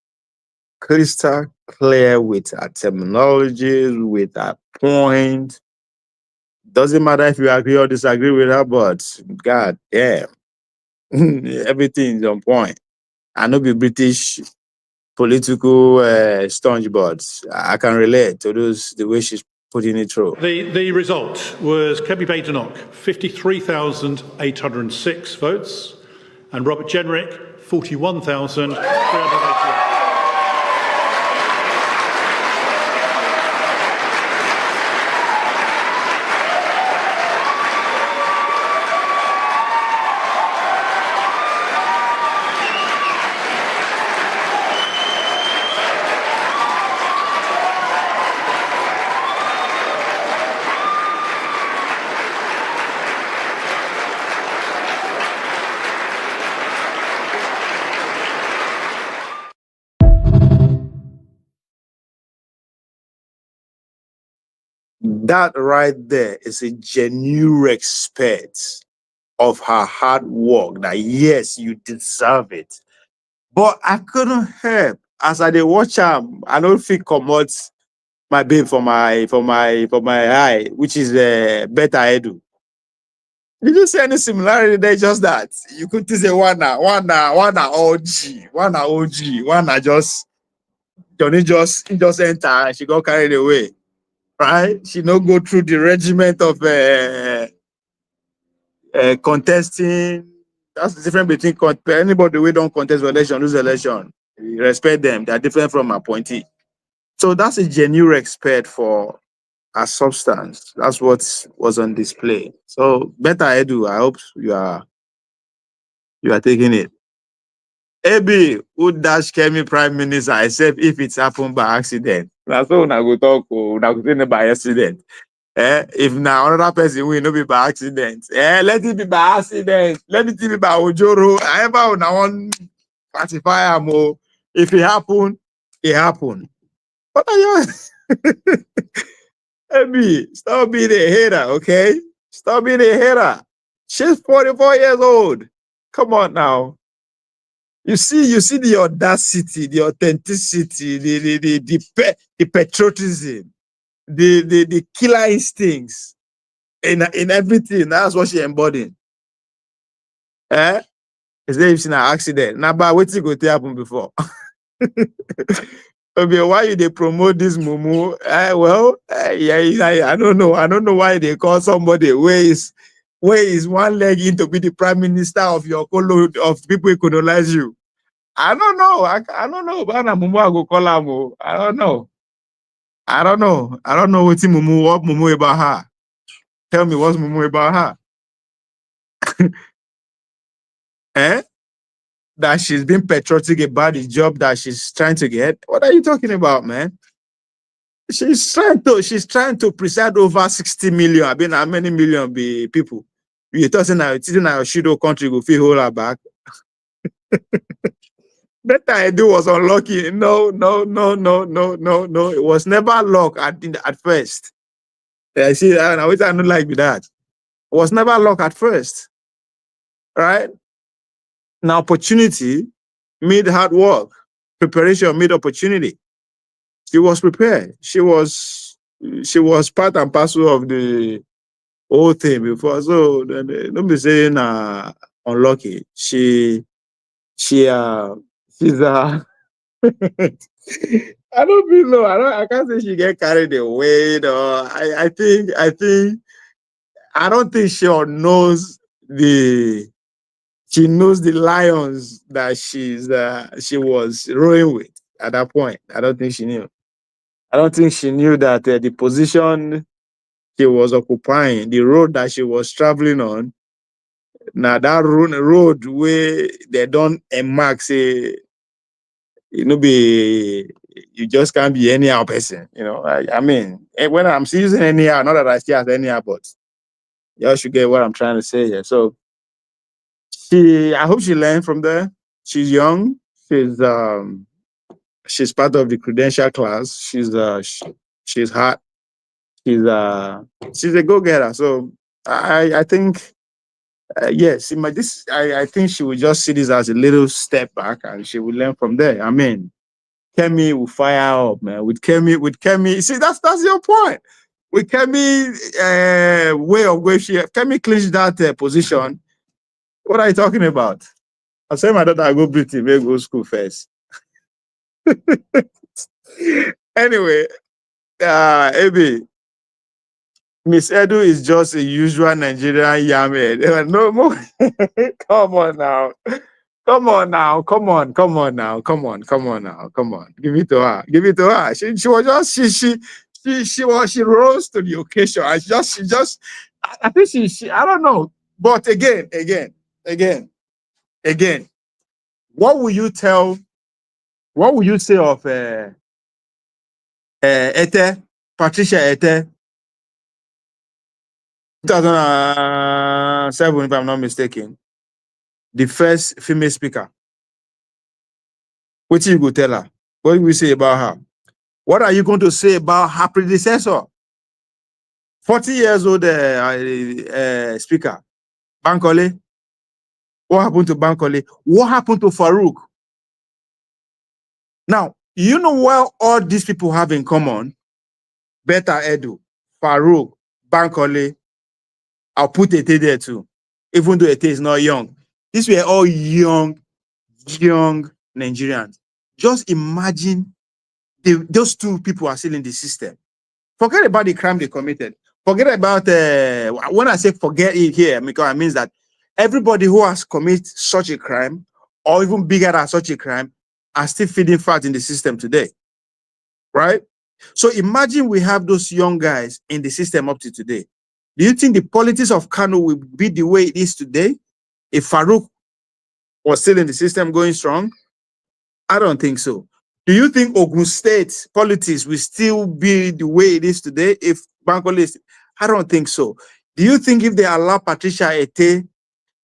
crystal clear with her terminology, with her point. Doesn't matter if you agree or disagree with her, but god damn, everything is on point. I know be British political staunch, but I can relate to the way she's putting it through. The result was Kemi Badenoch, 53,806 votes, and Robert Jenrick, 41,388. That right there is a genuine respect of her hard work. That yes, you deserve it. But I couldn't help as I watch her. I don't feel commot my babe for my eye, which is better edu. Did you see any similarity there? Just that you could say one OG, one just Johnny just enter and she got carried away. Right? She no go through the regiment of contesting. That's the difference between anybody who don't contest election, lose election. You respect them. They are different from appointee. So that's a genuine respect for a substance. That's what was on display. So better Edu, I hope you are taking it. AB who dash Kemi Prime Minister except if it's happened by accident. That's all I go talk by accident. If now another person will not be by accident. Let it be by accident. Let it be by Ojoro. However, now one classify more. If it happen, it happen. What are you? Amy, stop being a hater, okay? Stop being a hater. She's 44 years old. Come on now. You see the audacity, the authenticity, the patriotism, the killer instincts in everything. That's what she embodied. Is there if an accident? Now, but what's going to happen before? Okay, why they promote this mumu? I don't know. I don't know why they call somebody where is one leg in to be the prime minister of your of people who colonize you. I don't know. I don't know. But mumu I go call her. I don't know. I don't know what mumu about her. Tell me what's mumu about her. That she's been patriotic about the job that she's trying to get. What are you talking about, man? She's trying to preside over 60 million. I mean, how many million be people? You're talking now, it's in our Shido country go feel hold her back. That I do was unlucky. No. It was never luck at first. I see, I don't like that. It was never luck at first. Right? Now, opportunity made hard work. Preparation made opportunity. She was prepared. She was part and parcel of the whole thing before. So don't be saying unlucky. She's I don't feel no. I can't say she get carried away. No. I don't think she knows she knows the lions that she was rowing with at that point. I don't think she knew. I don't think she knew that the position she was occupying, the road that she was traveling on, now that road where they don't mark say, you just can't be anyhow person. I mean, when I'm using anyhow, not that I see as anyhow, but y'all should get what I'm trying to say here. So I hope she learned from there. She's young. She's part of the credential class. She's hot. She's a go-getter. So I think yes, I think she will just see this as a little step back and she will learn from there. I mean, Kemi will fire up, man. With Kemi, see that's your point. With Kemi way of going, Kemi clinched that position. What are you talking about? I say my daughter I go Britain, may go school first. Anyway, Ebi, Miss Edu is just a usual Nigerian yammer. No more. Come on now. Come on. Give it to her. She was just she rose to the occasion. I think she I don't know. But again, what will you say of Ete, Patricia Ete, 2007, if I'm not mistaken, the first female speaker? What you go tell her? What will you say about her? What are you going to say about her predecessor? 40 years old speaker, Bankole. What happened to Bankole? What happened to Farouk? Now, you know what all these people have in common? Beta Edu, Farouk, Bankole. I'll put Ete there too, even though Ete is not young. These were all young Nigerians. Just imagine those two people are still in the system. Forget about the crime they committed. Forget about when I say forget it here, because it means that everybody who has committed such a crime, or even bigger than such a crime, are still feeding fat in the system today, right? So imagine we have those young guys in the system up to today. Do you think the politics of Kano will be the way it is today if Farouk was still in the system going strong? I don't think so. Do you think Ogun State politics will still be the way it is today if Bankole is? I don't think so. Do you think if they allow Patricia Ete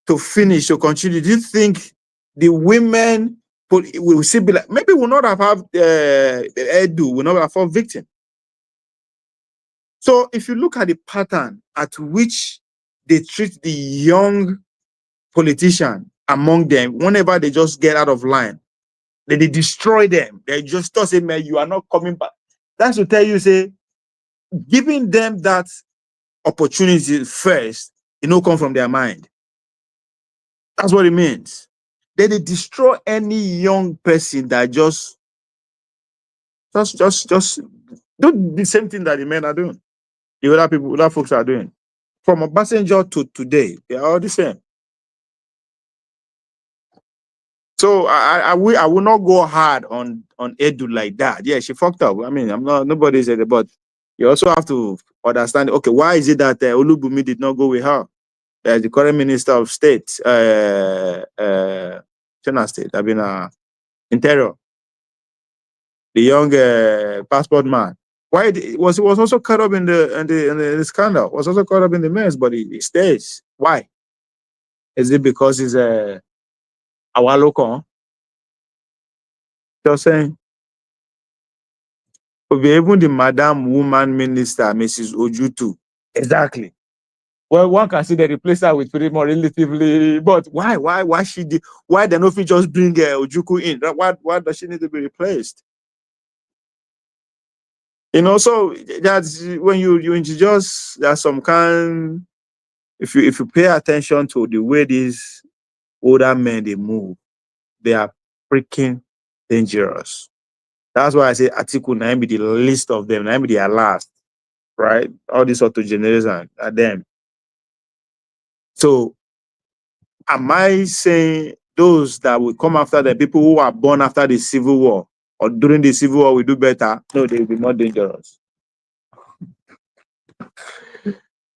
to finish, to continue, do you think the women will still be like, maybe we'll not have Edu, will not have fallen victim? So if you look at the pattern at which they treat the young politician among them, whenever they just get out of line, they destroy them. They just say, man, you are not coming back. That's to tell you, say, giving them that opportunity first, it don't come from their mind. That's what it means. They destroy any young person that just do the same thing that the men are doing. The other people, other folks are doing. From a passenger to today, they are all the same. So I will not go hard on Edu like that. Yeah, she fucked up. I mean, I'm not, nobody said it, but you also have to understand, okay, why is it that Olubumi did not go with her? The current Minister of State, China State, I mean, Interior, the young passport man. Why was also caught up in the scandal? Was also caught up in the mess, but he stays. Why? Is it because he's our local? Just saying. Even the Madam Woman Minister, Mrs. Ojutu. Exactly. Well, one can see they replace her with pretty more relatively, but why why they not just bring Ojuku in? Why does she need to be replaced? You know, so that's when you introduce, there's some kind, if you pay attention to the way these older men they move, they are freaking dangerous. That's why I say Atiku now be the least of them, now be their last, right? All these autogeneration are them. So am I saying those that will come after the people who are born after the Civil War or during the Civil War will do better? No, they will be more dangerous.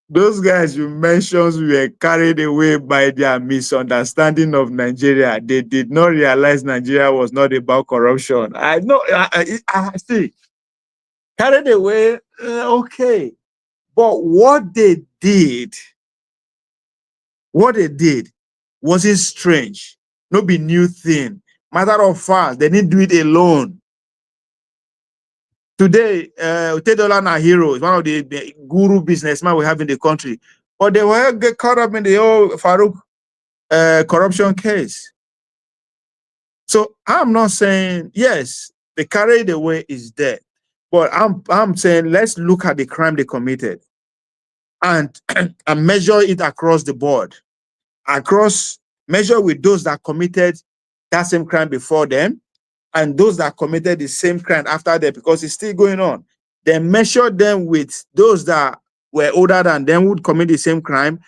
Those guys you mentioned were carried away by their misunderstanding of Nigeria. They did not realize Nigeria was not about corruption. I know, I see. Carried away, okay. But what they did wasn't strange. No be new thing. Matter of fact, they didn't do it alone. Today, Otedola na hero is one of the guru businessmen we have in the country. But they will get caught up in the old Farouk corruption case. So I'm not saying, yes, the carried away is there. But I'm saying let's look at the crime they committed and measure it across the board. Measure with those that committed that same crime before them and those that committed the same crime after them, because it's still going on. Then measure them with those that were older than them would commit the same crime.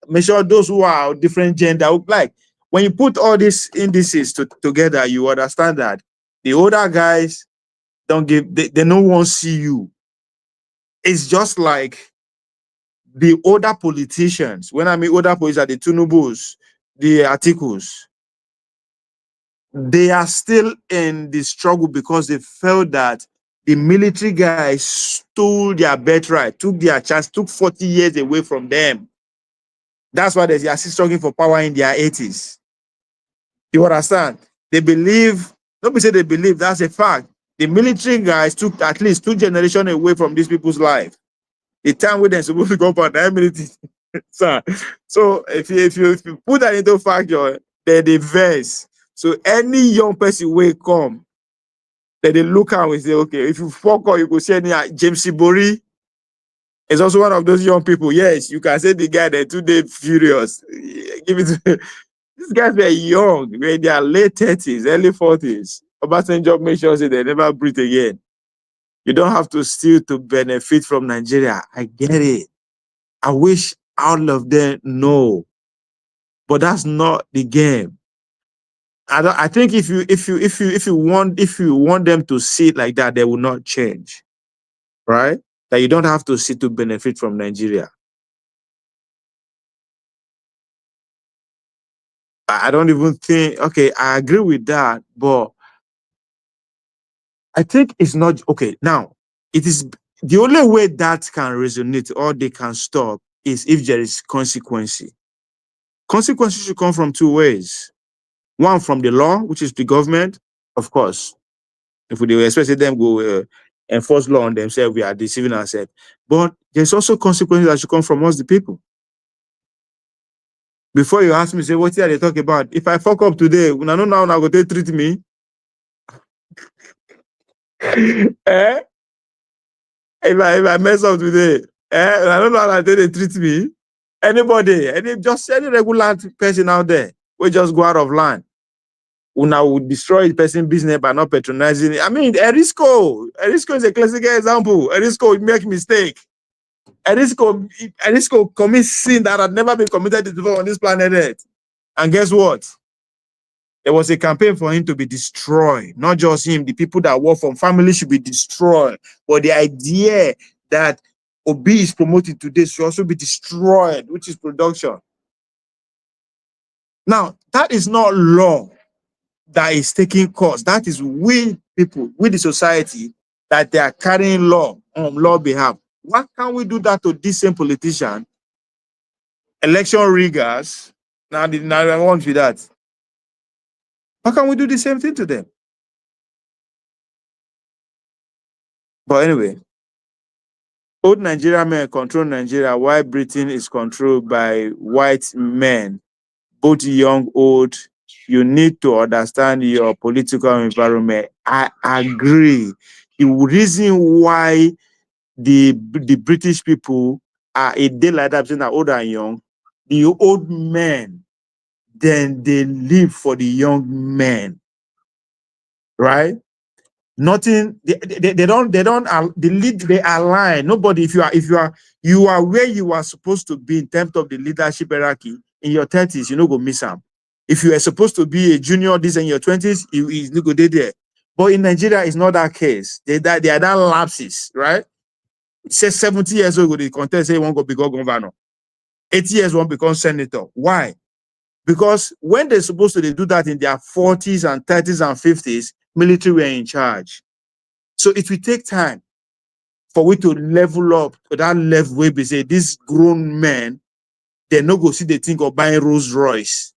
Measure those who are different gender. Like when you put all these indices together, you understand that the older guys they don't want to see you. It's just like the older politicians. When I mean older politicians, the Tunubus, the Atikus, they are still in the struggle because they felt that the military guys stole their birthright, took their chance, took 40 years away from them. That's why they are still struggling for power in their 80s. You understand? They believe, nobody say they believe, that's a fact. The military guys took at least 2 generations away from these people's life. The time when they're supposed to go for 9 minutes. So if you put that into factor, they're the verse. So any young person will come, then they look at and say, okay, if you fuck up, you could say James Sibori is also one of those young people. Yes, you can say the guy that today furious. Give it to these guys were young, were in their late 30s, early 40s. Obasanjo make sure they never breathe again. You don't have to steal to benefit from Nigeria. I get it. I wish all of them know, but that's not the game. I think if you want them to see it like that, they will not change, right? That you don't have to see to benefit from Nigeria. I don't even think. Okay, I agree with that, but I think it's not okay. Now, it is the only way that can resonate or they can stop is if there is consequence. Consequences should come from two ways. One from the law, which is the government, of course. If we expect them go enforce law on themselves, we are deceiving ourselves. But there's also consequences that should come from us, the people. Before you ask me, say, what are they talking about? If I fuck up today, when I know now, go to treat me. Eh? If I mess up today, I don't know how they treat me. Anybody, any regular person out there, we just go out of line. Una will destroy the person's business by not patronizing it. I mean, Erisco is a classical example. Erisco make mistake. Erisco commits sin that had never been committed before on this planet Earth. And guess what? There was a campaign for him to be destroyed. Not just him, the people that work from family should be destroyed. But the idea that Obi is promoting today should also be destroyed, which is production. Now, that is not law that is taking course. That is we people, with the society, that they are carrying law on law behalf. Why can't we do that to this same politician? Election riggers. Now I want with that. How can we do the same thing to them? But anyway, old Nigerian men control Nigeria while Britain is controlled by white men, both young, old. You need to understand your political environment. I agree. The reason why the British people are a day like that, between old and young, the old men, then they live for the young men, right? Nothing. They don't. The lead. They align. Nobody. If you are where you are supposed to be in terms of the leadership hierarchy in your 30s, you know go miss them. If you are supposed to be a junior, this in your 20s, you go there. But in Nigeria, it's not that case. They are that lapses, right? It says 70 years old, the contest say one go become governor. 80 years one become senator. Why? Because when they're supposed to do that in their 40s and 30s and 50s, military were in charge. So it will take time for we to level up to that level where we say these grown men, they no go see the thing of buying Rolls Royce.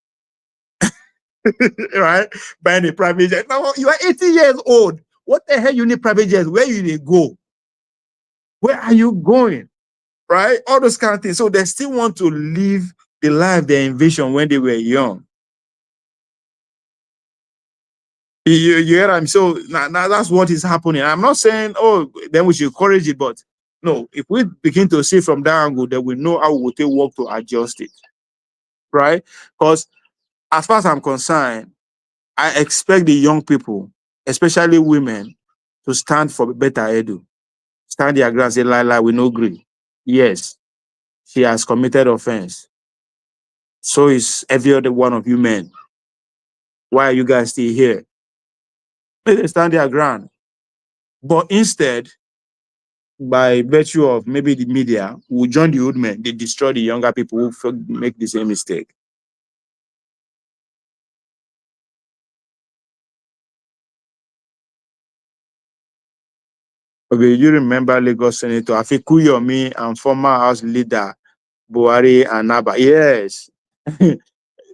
Right? Buying a private jet. Now you are 80 years old. What the hell you need private jets? Where you need go? Where are you going? Right? All those kind of things. So they still want to live the life they envisioned when they were young. You hear them? So now that's what is happening. I'm not saying, oh, then we should encourage it, but no, if we begin to see from that angle, then we know how we will take work to adjust it. Right? Because as far as I'm concerned, I expect the young people, especially women, to stand for better edu. Stand their ground, say, Lila, we no agree. Yes, she has committed offense. So is every other one of you men. Why are you guys still here? They stand their ground. But instead, by virtue of maybe the media, will join the old men, they destroy the younger people who make the same mistake. Okay, you remember Lagos Senator Afikuyomi and former House Leader Buhari and Naba? Yes.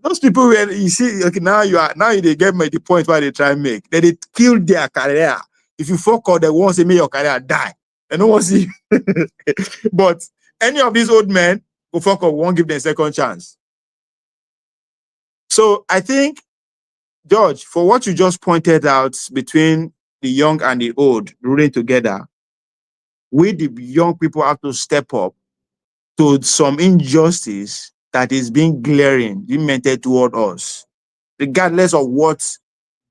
Those people were, you see, okay, now they get me the point why they try and make. That they killed their career. If you fuck up, they won't say make your career die. They don't want to see. But any of these old men who fuck up won't give them a second chance. So I think, George, for what you just pointed out between the young and the old ruling together, we the young people have to step up to some injustice that is being glaring, being meted toward us, regardless of what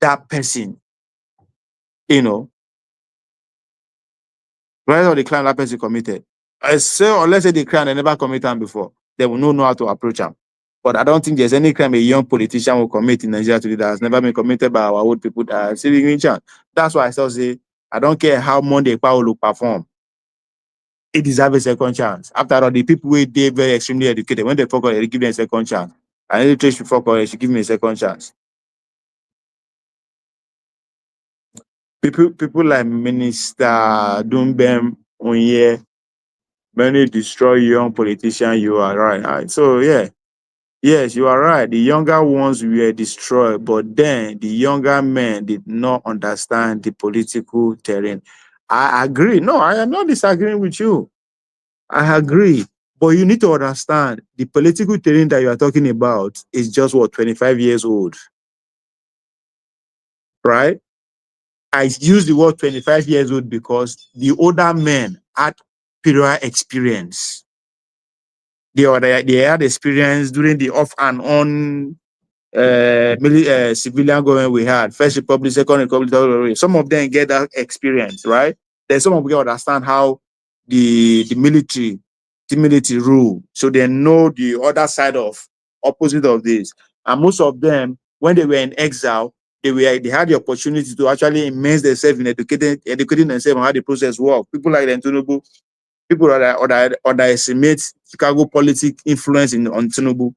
that person, regardless of the crime that person committed. I say, or let's say the crime they never commit them before, they will not know how to approach them. But I don't think there's any crime a young politician will commit in Nigeria today that has never been committed by our old people that are still in chance. That's why I still say I don't care how Monday Power will perform. It deserves a second chance. After all, the people who they very extremely educated, when they focus, they give them a second chance. And any trace should focus, they should give me a second chance. People like Minister Dumbem Onye, many destroy young politicians. You are right. So yeah. Yes, you are right. The younger ones were destroyed, but then the younger men did not understand the political terrain. I agree. No, I am not disagreeing with you. I agree. But you need to understand the political terrain that you are talking about is just what, 25 years old, right? I use the word 25 years old because the older men had prior experience. They had experience during the off and on civilian government we had, First Republic, Second Republic, Third Republic. Some of them get that experience, right? Then some of them understand how the military rule, so they know the other side of opposite of this. And most of them, when they were in exile, they had the opportunity to actually immerse themselves in educating themselves on how the process works. People like Tinubu, people that underestimate Chicago politics influence on Tinubu.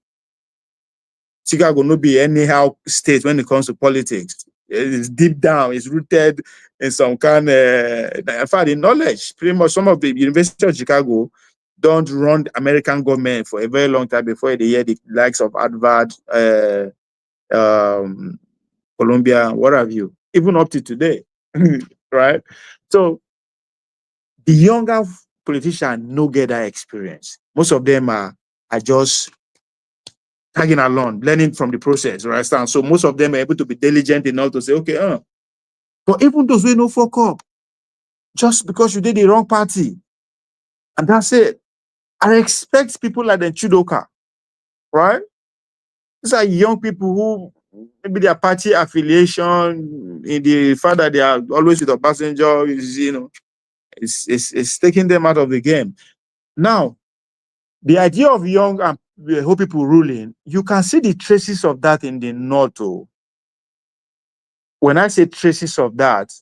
Chicago no be anyhow state when it comes to politics. It's deep down, it's rooted in some kind of, in fact, the knowledge. Pretty much some of the University of Chicago don't run the American government for a very long time before they hear the likes of Harvard, Columbia, what have you, even up to today, right? So the younger politicians no get that experience. Most of them are just tagging along, learning from the process, right? So most of them are able to be diligent enough to say, okay, but even those who no fuck up, just because you did the wrong party, and that's it. I expect people like the Chudoka, right? These are young people who maybe their party affiliation in the fact that they are always with a passenger is, it's taking them out of the game. Now, the idea of young and whole people ruling, you can see the traces of that in the North. When I say traces of that,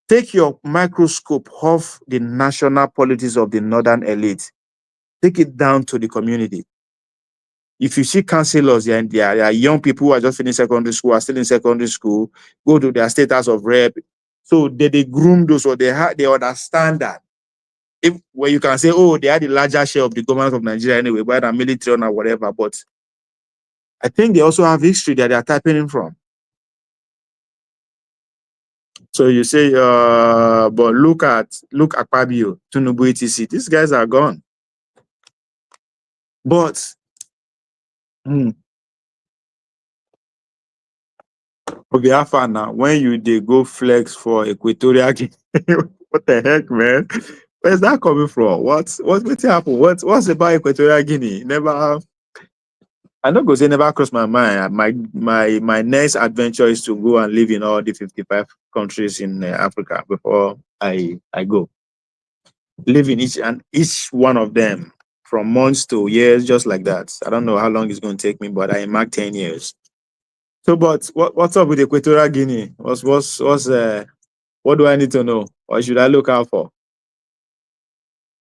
take your microscope off the national politics of the northern elite. Take it down to the community. If you see councillors and they are young people who are just finished secondary school, are still in secondary school, go to their status of rep. So they groom those, or they understand that. If where you can say, oh, they had the larger share of the government of Nigeria anyway, whether military or whatever, but I think they also have history that they are tapping in from. So you say, but look at Akpabio, Tinubu, etc. These guys are gone. But Obiafa now, when they go flex for Equatorial Guinea, what the heck, man? Where's that coming from? What's happened? What's about Equatorial Guinea? Never. I don't go say never crossed my mind. My next adventure is to go and live in all the 55 countries in Africa before I go. Live in each one of them from months to years, just like that. I don't know how long it's going to take me, but I mark 10 years. So, but what's up with Equatorial Guinea? What do I need to know? What should I look out for?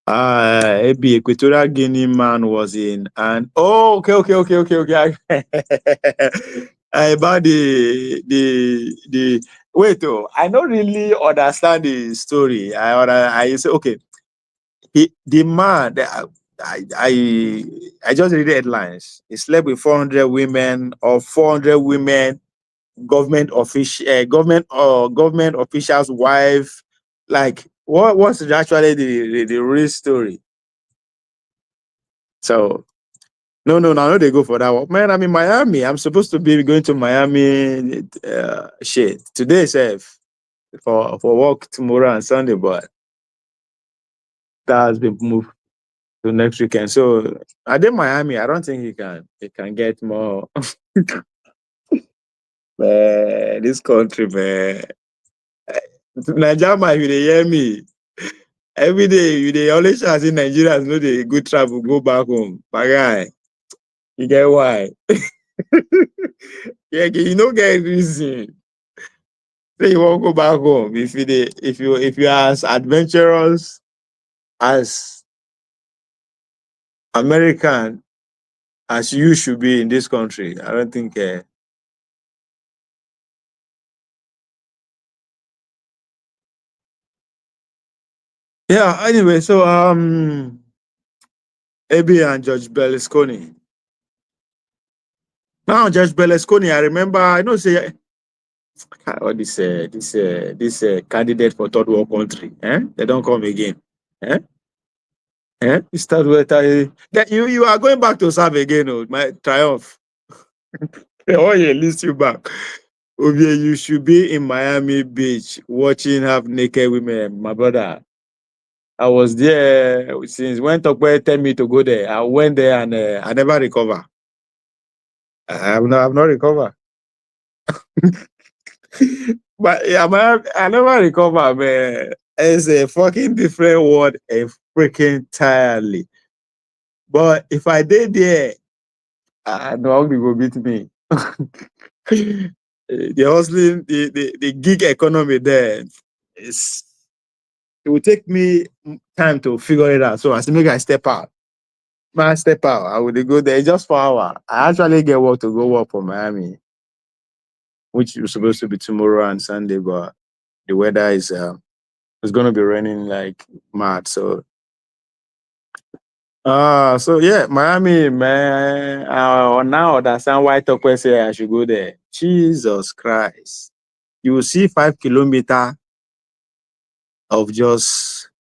Maybe Equatorial Guinea man was in, and okay. About the wait, I don't really understand the story. I say okay. The man, I just read the headlines. He slept with 400 women or 400 women, government official's wife. Like, what's actually the real story? So, no, they go for that one. Man, I'm in Miami. I'm supposed to be going to Miami. Shit, today, safe for work tomorrow and Sunday, but that has been moved to next weekend. So I did Miami. I don't think he can get more. Man, this country, man. Nigeria, if you hear me, Every day, they always shout in Nigerians know they good travel, go back home. My guy, you get why? Yeah, you don't get reason. Say you won't go back home if you are as adventurous as American as you should be in this country. I don't think. Yeah. Anyway, so AB and Judge Berlusconi. Now, Judge Berlusconi, I remember. I know say all this candidate for third world country. They don't come again. Eh? You start with that you are going back to serve again. Oh, my triumph. Oh, yeah, list you back. Obie, you should be in Miami Beach watching half naked women, my brother. I was there since when Tokwe tell me to go there. I went there and I never recover. I've not recovered. But yeah, man, I never recover, man. It's a fucking different world, a freaking entirely. But if I did there, I know hungry go beat me. The hustling, the gig economy there is it will take me time to figure it out. So as make I step out. When I step out, I would go there just for an hour. I actually get work to go work for Miami, which is supposed to be tomorrow and Sunday, but the weather is it's gonna be raining like mad. So so yeah, Miami, man. Now understand why Tokwe say I should go there. Jesus Christ. You will see 5 kilometers of just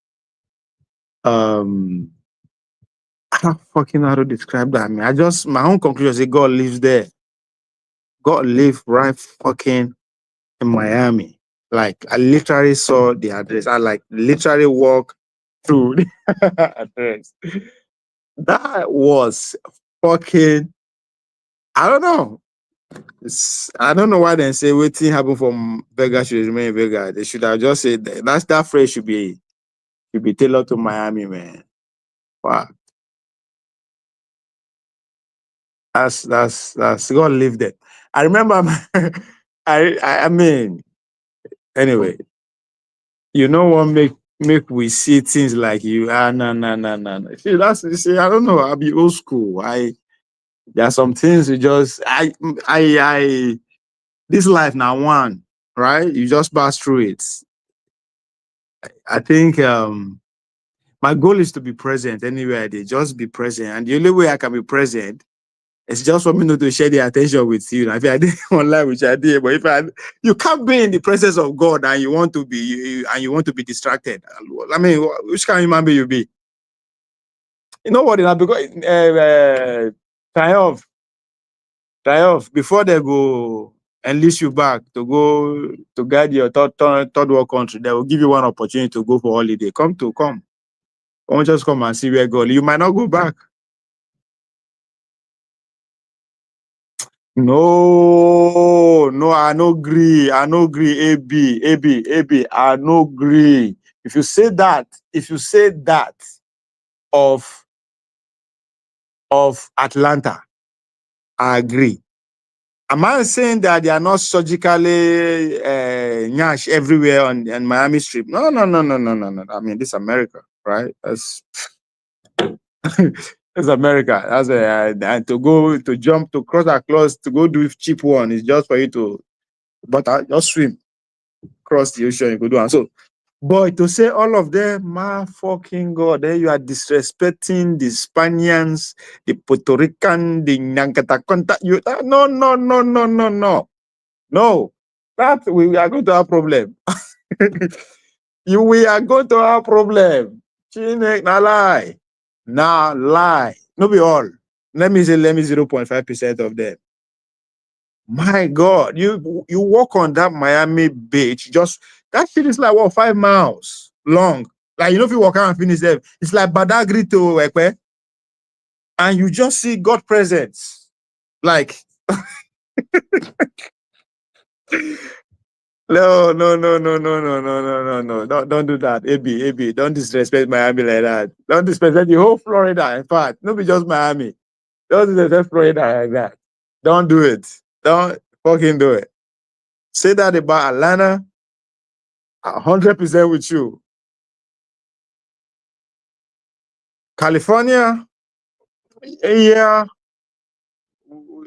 I don't fucking know how to describe that. I mean, my own conclusion is God lives there. God live right fucking in Miami. Like I literally saw the address. I like literally walked through the address. That was fucking I don't know. I don't know why they say waiting happen from Vegas should remain in Vegas. They should have just said that phrase should be tailored to Miami, man. Wow. That's God lived it. I remember I mean anyway, you know what make we see things like you no. See, I don't know, I'll be old school. There are some things you just I this life now one, right? You just pass through it. I think my goal is to be present anywhere I did. Just be present. And the only way I can be present is just for me not to share the attention with you. Now, if I did online, which I did, but you can't be in the presence of God and you want to be and you want to be distracted. I mean, which kind of human being you be? You know what? Because triumph before they go enlist you back to go to guide your third world country, they will give you one opportunity to go for holiday. Come. Don't just come and see where God. You might not go back. No, I no agree. I no agree. AB, I no agree. If you say that of Atlanta, I agree. Am I saying that they are not surgically nyash everywhere on Miami Strip? No. I mean, this is America, right? That's it's America. That's and to jump, to cross across, to go do cheap one is just for you to, but just swim, cross the ocean, you could do. And so, boy, to say all of them, my fucking God, then you are disrespecting the Spaniards, the Puerto Rican, the Nankata contact. No. That we are going to have problem. We are going to have problem. Chinek na lie. Nah, lie. No be all. Let me 0.5% of them. My God, you walk on that Miami beach, just that shit is like 5 miles long. Like if you walk out and finish there, it's like Badagry to Ekpe, and you just see God presence. Like No, no, no, no, no, no, no, no, no, no. Don't do that. AB, don't disrespect Miami like that. Don't disrespect the whole Florida. In fact, not be just Miami. Don't disrespect Florida like that. Don't do it. Don't fucking do it. Say that about Atlanta. 100% with you. California, yeah,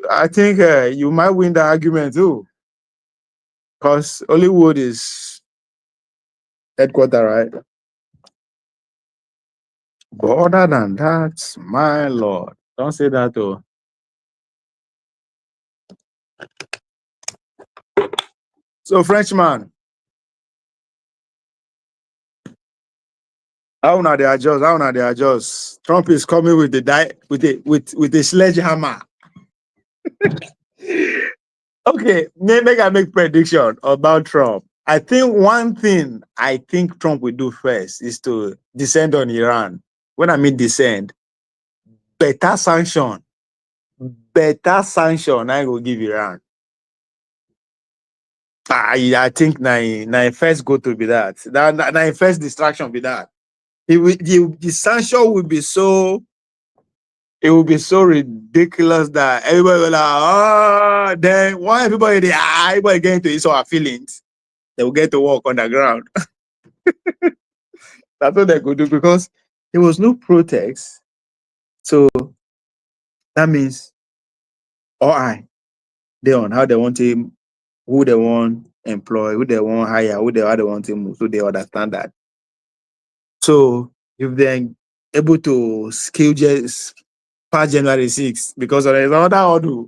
I think you might win the argument too. Because Hollywood is headquarter, right? But other than that, my lord, don't say that though. So Frenchman, how now they adjust? How now they adjust? Trump is coming with with a sledgehammer. Okay, make I make prediction about Trump. I think one thing I think Trump will do first is to descend on Iran. When I mean descend, better sanction, I will give Iran. I think na first go to be that. Na first distraction be that. The sanction will be so, it will be so ridiculous that everybody will like, oh, then why everybody getting to ease our feelings, they will get to walk on the ground. That's what they could do because there was no protest. So that means they on how they want him, who they want employ, who they want hire, how they want him move. So they understand that. So if they're able to scale just past January 6th, because there's another order.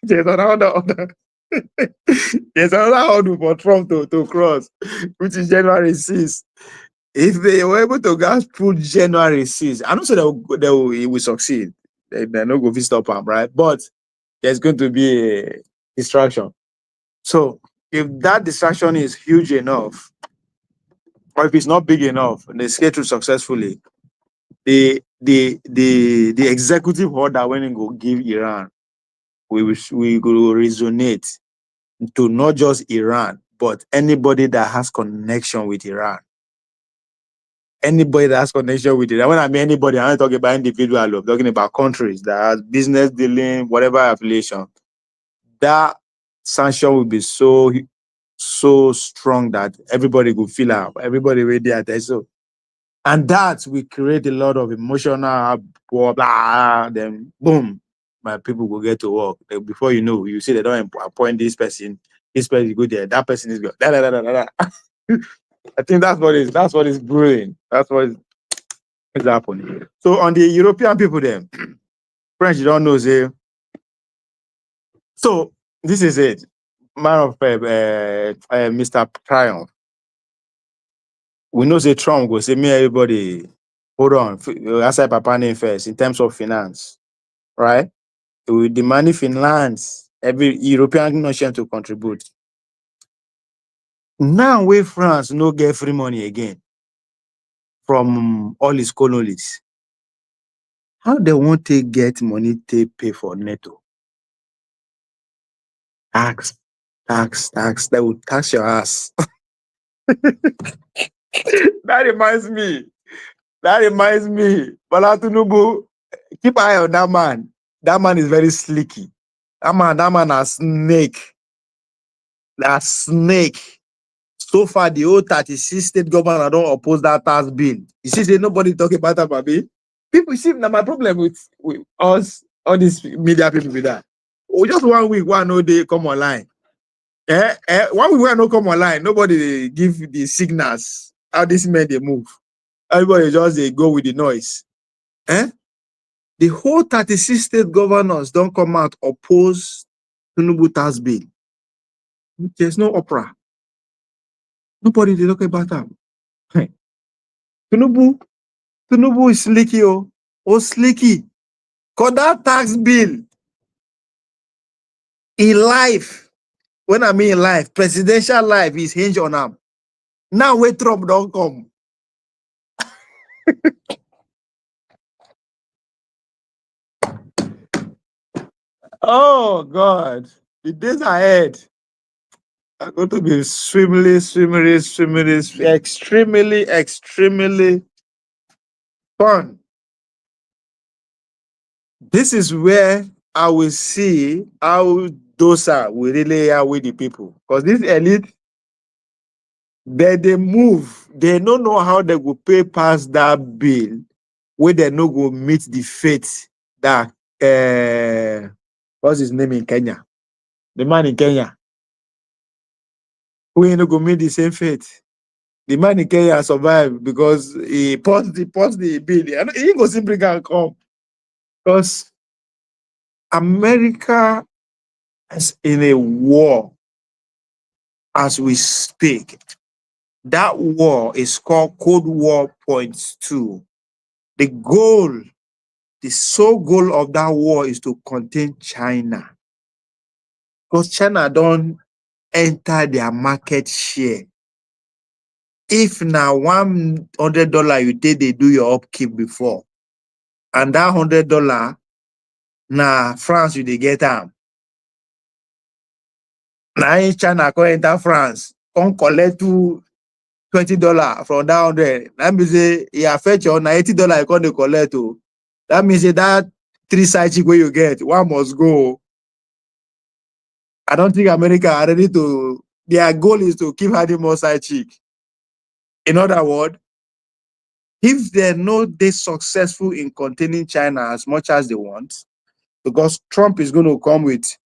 There's another order. There's another order for Trump to cross, which is January 6th. If they were able to pull January 6th, I don't say it will succeed. They're not going to stop him, right? But there's going to be a distraction. So if that distraction is huge enough, or if it's not big enough, and they scale through successfully, the executive order when it go give Iran, we go resonate to not just Iran, but anybody that has connection with Iran. Anybody that has connection with Iran. When I mean anybody, I'm not talking about individual, I'm talking about countries that has business dealing, whatever affiliation. That sanction will be so strong that everybody will feel out. Everybody will be at so. And that will create a lot of emotional blah, blah, then boom, my people will get to work. Before you know, you see they don't appoint this person go there, that person is good. Da, da, da, da, da, da. I think that's what is brewing. That's what is happening. So on the European people then, French you don't know, say. So this is it. Man of Mr. Triumph. We know say Trump go say me everybody hold on, answer Papa name first in terms of finance, right? With the money finance, every European nation to contribute. Now where France no get free money again from all its colonies. How they want to get money to pay for NATO? Tax. They will tax your ass. That reminds me. Bola Tinubu, keep eye on that man. That man is very slicky. That man a snake. That snake. So far, the whole 36 state governor don't oppose that tax bill. You see, say nobody talking about that, baby. People see now my problem with us, all these media people with that. Oh, just 1 week, one no day come online. 1 week when no come online, nobody give the signals how this men they move. Everybody just they go with the noise. The whole 36 state governors don't come out oppose Tinubu tax bill. There's no opera. Nobody they talk about that. Hey. Tinubu is slicky, slicky. Cause that tax bill in life, when I mean in life, presidential life is hinged on them. Now where Trump don't come. Oh God, the days ahead. are going to be extremely fun. This is where I will see how those will really are with the people. Because this elite, they move. They don't know how they will pay past that bill where they no go meet the fate that what's his name in Kenya? The man in Kenya. We no go meet the same fate. The man in Kenya survived because he paused the bill. And he go simply can come. Because America is in a war as we speak. That war is called Cold War .2. The goal, the sole goal of that war is to contain China. Because China don't enter their market share. If now $100 you take, they do your upkeep before, and that $100 now France you they get them. Now in China come enter France, come collect $20 from that 100. That means you fetch your $80 you come to collect. That means that 3 side chick where you get, one must go. I don't think America are ready to. Their goal is to keep having more side chick. In other words, if they're not they successful in containing China as much as they want, because Trump is going to come with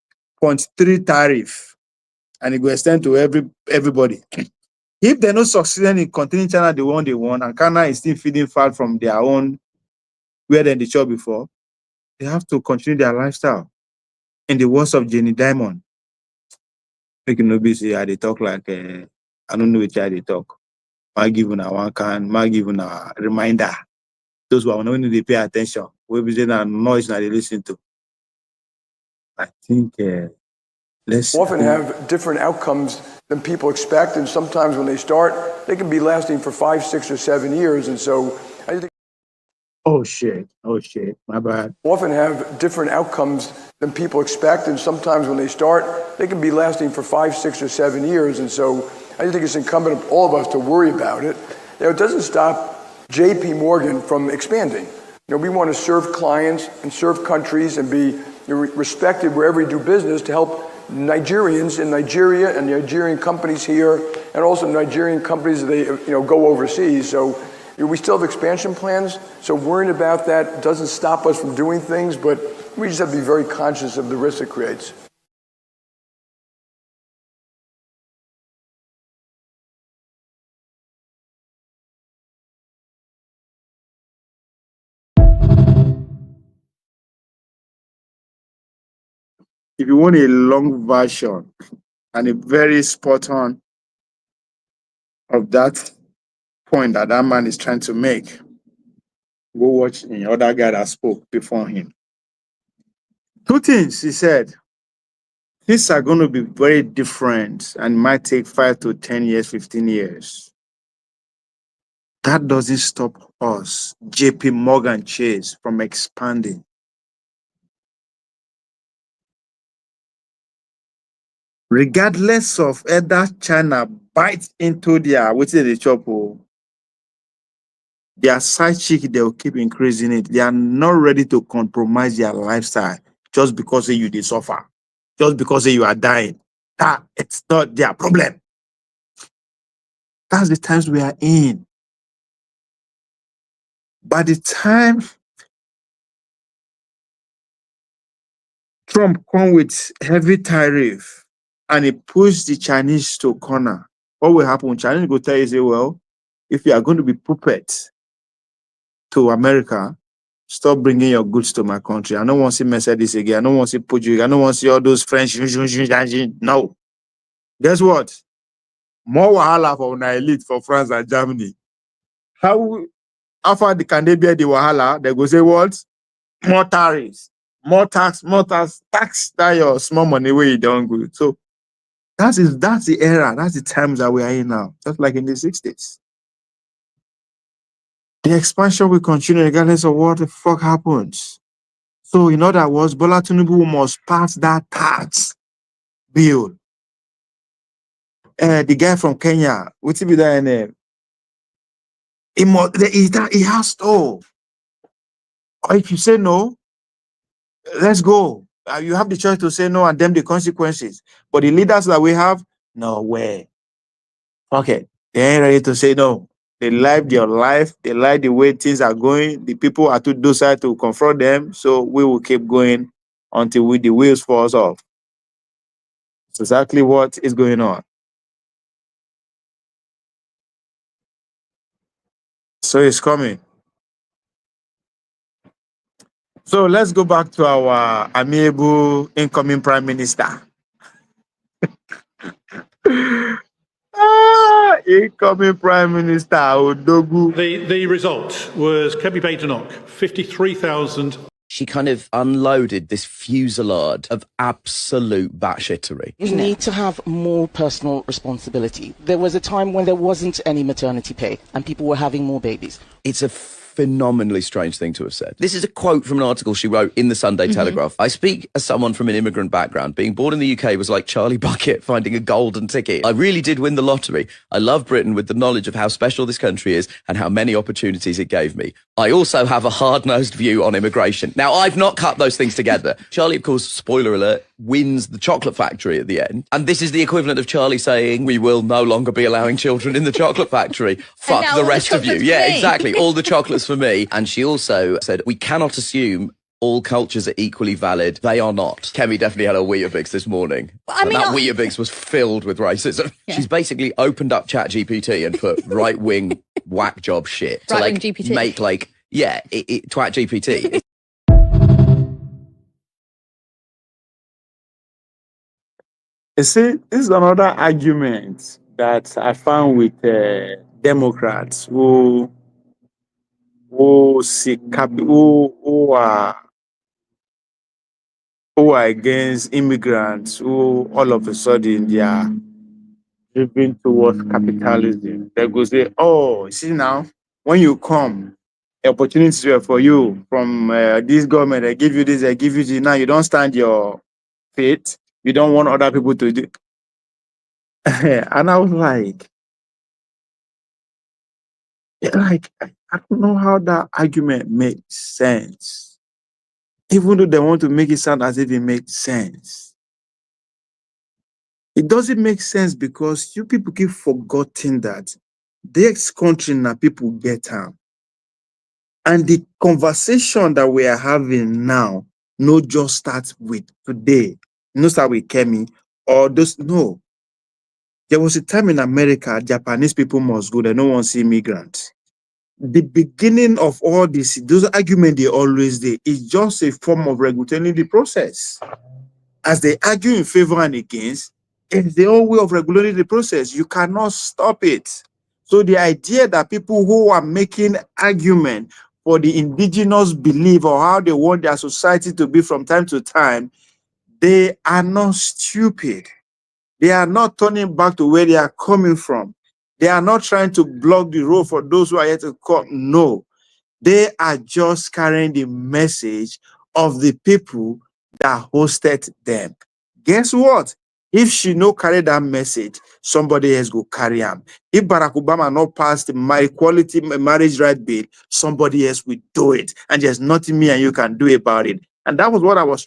0.3 tariff and it will extend to everybody. If they're not succeeding in containing China the one they want, and China is still feeding fat from their own where they shop before, they have to continue their lifestyle. In the words of Jenny Diamond, making no busy, they talk like I don't know which how they talk. Might give you one can, might give you a reminder. Those who are not when they pay attention, we be saying noise that they listen to. I think let's often have different outcomes than people expect, and sometimes when they start, they can be lasting for 5, 6, or 7 years. And so I think oh shit, my bad. often have different outcomes than people expect, and sometimes when they start, they can be lasting for 5, 6, or 7 years. And so I think it's incumbent on all of us to worry about it. It doesn't stop J.P. Morgan from expanding. We want to serve clients and serve countries and be respected wherever we do business to help Nigerians in Nigeria and Nigerian companies here, and also Nigerian companies that go overseas. So we still have expansion plans. So worrying about that doesn't stop us from doing things, but we just have to be very conscious of the risk it creates. If you want a long version and a very spot on of that point that man is trying to make, go watch the other guy that spoke before him. 2 things he said. Things are going to be very different and might take 5 to 10 years, 15 years. That doesn't stop us, JP Morgan Chase, from expanding. Regardless of either China bites into their, which is the chop, their side chick, they'll keep increasing it. They are not ready to compromise their lifestyle just because you they suffer, just because you are dying. That it's not their problem. That's the times we are in. By the time Trump come with heavy tariff and he pushed the Chinese to corner, what will happen? Chinese go tell you, say, well, if you are going to be puppet to America, stop bringing your goods to my country. I don't want to see Mercedes again. I don't want to see Peugeot. I don't want to see all those French. No. Guess what? More wahala for an elite for France and Germany. How far can they bear the wahala? They go say what? More tariffs, more tax, tax that your small money where you don't go. So that's the era, that's the times that we are in now, just like in the 60s. The expansion will continue regardless of what the fuck happens. So in other words, Bola Tinubu must pass that tax bill. the guy from Kenya, what's be that name? He has to. Or if you say no, let's go. You have the choice to say no and them the consequences. But the leaders that we have, no way. Okay, they ain't ready to say no. They like their life. They like the way things are going. The people are too docile to confront them. So we will keep going until the wheels falls off. It's exactly what is going on. So it's coming. So let's go back to our amiable incoming Prime Minister. Incoming Prime Minister Odogu. The result was Kemi Badenoch, 53,000. She kind of unloaded this fusillade of absolute batshittery. You need to have more personal responsibility. There was a time when there wasn't any maternity pay and people were having more babies. It's a phenomenally strange thing to have said. This is a quote from an article she wrote in the Sunday Telegraph. I speak as someone from an immigrant background. Being born in the UK was like Charlie Bucket finding a golden ticket. I really did win the lottery. I love Britain with the knowledge of how special this country is and how many opportunities it gave me. I also have a hard-nosed view on immigration. Now, I've not cut those things together. Charlie, of course, spoiler alert, wins the chocolate factory at the end. And this is the equivalent of Charlie saying, we will no longer be allowing children in the chocolate factory. Fuck the rest of you. Yeah, exactly. All the chocolates for me. And she also said, we cannot assume all cultures are equally valid. They are not. Kemi definitely had a Weetabix this morning. I mean, that Weetabix was filled with racism. Yeah. She's basically opened up ChatGPT and put right-wing whack job shit to right-wing GPT. Make twat GPT. You see, this is another argument that I found with Democrats who are against immigrants, who all of a sudden they are driven towards capitalism. They go say, "Oh, see now, when you come, opportunities were for you from this government. They give you this, they give you this. Now you don't stand your fate. You don't want other people to do." And I was like, I don't know how that argument makes sense. Even though they want to make it sound as if it makes sense. It doesn't make sense because you people keep forgetting that this country now people get them. And the conversation that we are having now, no just start with today, no start with Kemi, or those, no. There was a time in America, Japanese people must go, they don't want to see immigrants. The beginning of all this, those arguments they always do, is just a form of regulating the process. As they argue in favor and against, it's their own way of regulating the process. You cannot stop it. So the idea that people who are making argument for the indigenous belief or how they want their society to be from time to time, they are not stupid. They are not turning back to where they are coming from. They are not trying to block the road for those who are yet to come. No, they are just carrying the message of the people that hosted them. Guess what? If she no carry that message, somebody else go carry them. If Barack Obama not passed the equality marriage right bill, somebody else will do it. And there's nothing me and you can do about it. And that was what I was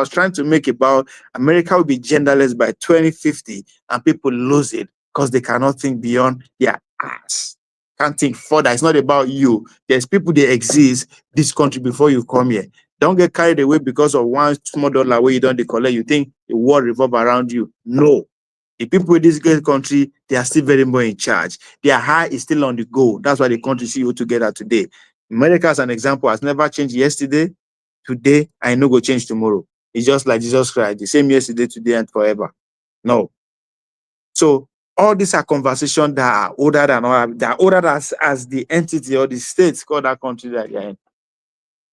trying to make about America will be genderless by 2050, and people lose it because they cannot think beyond their ass. Can't think further. It's not about you. There's people that exist this country before you come here. Don't get carried away because of one small dollar where you don't collect. You think the world revolve around you. No. The people in this great country, they are still very much in charge. Their high is still on the go. That's why the country see you together today. America, as an example, has never changed yesterday. Today, I know go change tomorrow. It's just like Jesus Christ, the same yesterday, today, and forever. No. So all these are conversations that are older than all, that are older as the entity or the states called that country that you're in.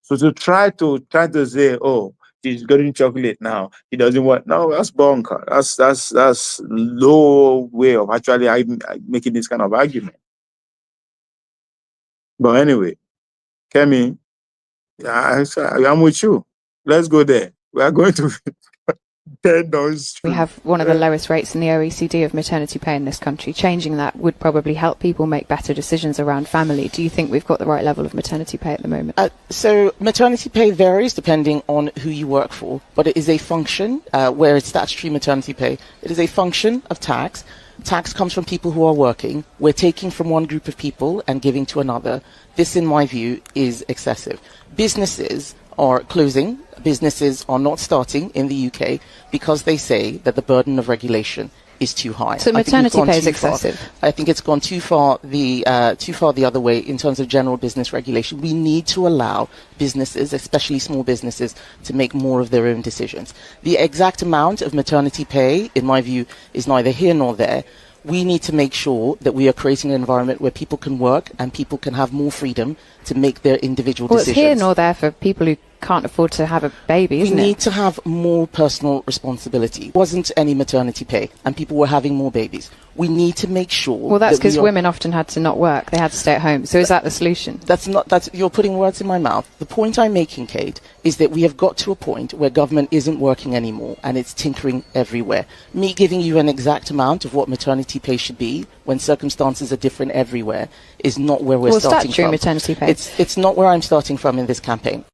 So to try to say, oh, he's getting chocolate now, he doesn't want, no, that's bunker. That's low way of actually making this kind of argument. But anyway, Kemi, I'm with you. Let's go there. We are going to 10 down We street. have one of the lowest rates in the OECD of maternity pay in this country. Changing that would probably help people make better decisions around family. Do you think we've got the right level of maternity pay at the moment? So maternity pay varies depending on who you work for, but it is a function, where it's statutory maternity pay. It is a function of tax. Tax comes from people who are working. We're taking from one group of people and giving to another. This, in my view, is excessive. Businesses are closing. Businesses are not starting in the UK because they say that the burden of regulation is too high. So maternity pay is excessive. I think it's gone too far the other way in terms of general business regulation. We need to allow businesses, especially small businesses, to make more of their own decisions. The exact amount of maternity pay, in my view, is neither here nor there. We need to make sure that we are creating an environment where people can work and people can have more freedom to make their individual decisions. Well, it's here nor there for people who can't afford to have a baby, isn't it? We need to have more personal responsibility. There wasn't any maternity pay and people were having more babies. We need to make sure. Well, that's because women often had to not work. They had to stay at home. So is that the solution? You're putting words in my mouth. The point I'm making, Kate, is that we have got to a point where government isn't working anymore and it's tinkering everywhere. Me giving you an exact amount of what maternity pay should be when circumstances are different everywhere is not where we're starting from. Statutory maternity pay. It's not where I'm starting from in this campaign.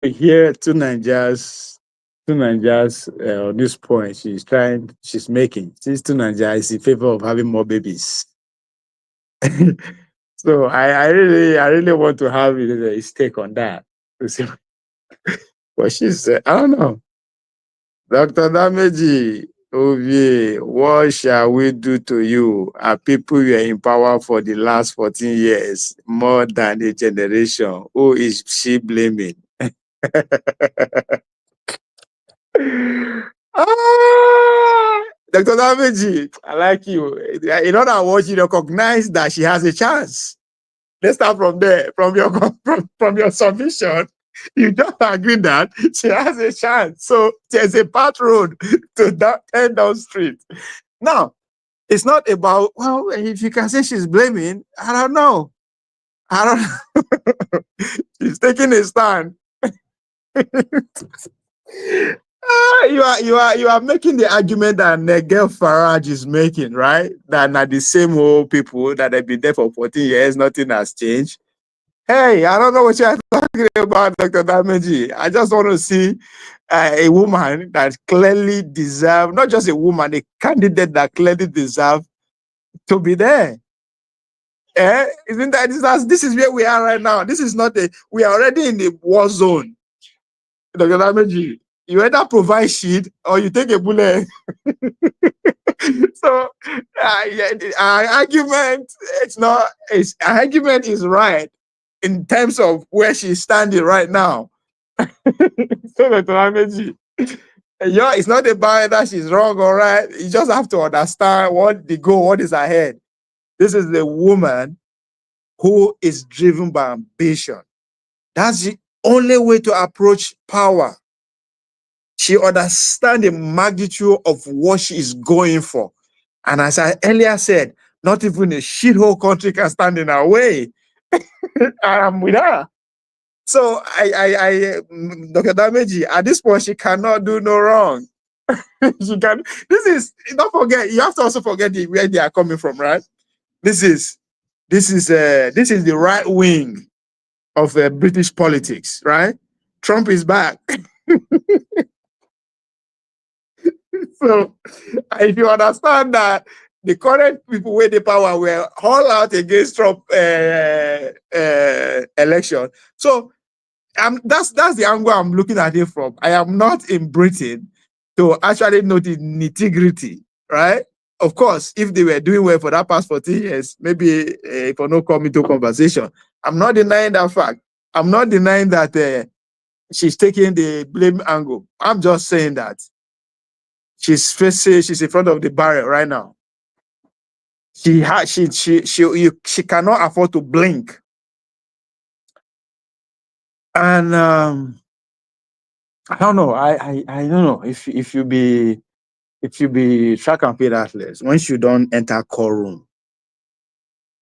Here, two Nigerians on this point, she's making. These two Nigerians is in favor of having more babies. So I really want to have a stake on that. But she's, I don't know. Dr. Dameji, Ovie, what shall we do to you? Are people you are in power for the last 14 years, more than a generation? Who is she blaming? Dr. Dameji, I like you. In other words, you recognize that she has a chance. Let's start from there. From your submission, you just agree that she has a chance. So there's a path road to that 10 down street. Now, it's not about, well, if you can say she's blaming, I don't know. She's taking a stand. You are making the argument that Nigel Farage is making, right? That not the same old people that have been there for 14 years, nothing has changed. Hey, I don't know what you're talking about, Dr. Dameji. I just want to see a woman that clearly deserves, not just a woman, a candidate that clearly deserves to be there. Isn't that this is where we are right now? This is not we are already in the war zone. Dr. Dameji, you either provide shit or you take a bullet. So our argument is right in terms of where she's standing right now. So Dr. Dameji, it's not about that she's wrong or right. You just have to understand what is ahead. This is the woman who is driven by ambition. That's the only way to approach power. She understands the magnitude of what she is going for. And as I earlier said, not even a shithole country can stand in her way. I'm with her. So Dr. Dameji, at this point, she cannot do no wrong. She can. Don't forget, you have to also forget where they are coming from, right? This is the right wing of British politics, right? Trump is back. So if you understand that the current people with the power were all out against Trump election, so that's the angle I'm looking at it from. I am not in Britain to actually know the nitty-gritty, right? Of course, if they were doing well for that past 14 years, maybe if I not come into conversation, I'm not denying that fact. I'm not denying that she's taking the blame angle. I'm just saying that she's in front of the barrel right now. She cannot afford to blink. And I don't know. I don't know if you be track and field athletes, once you don't enter core room,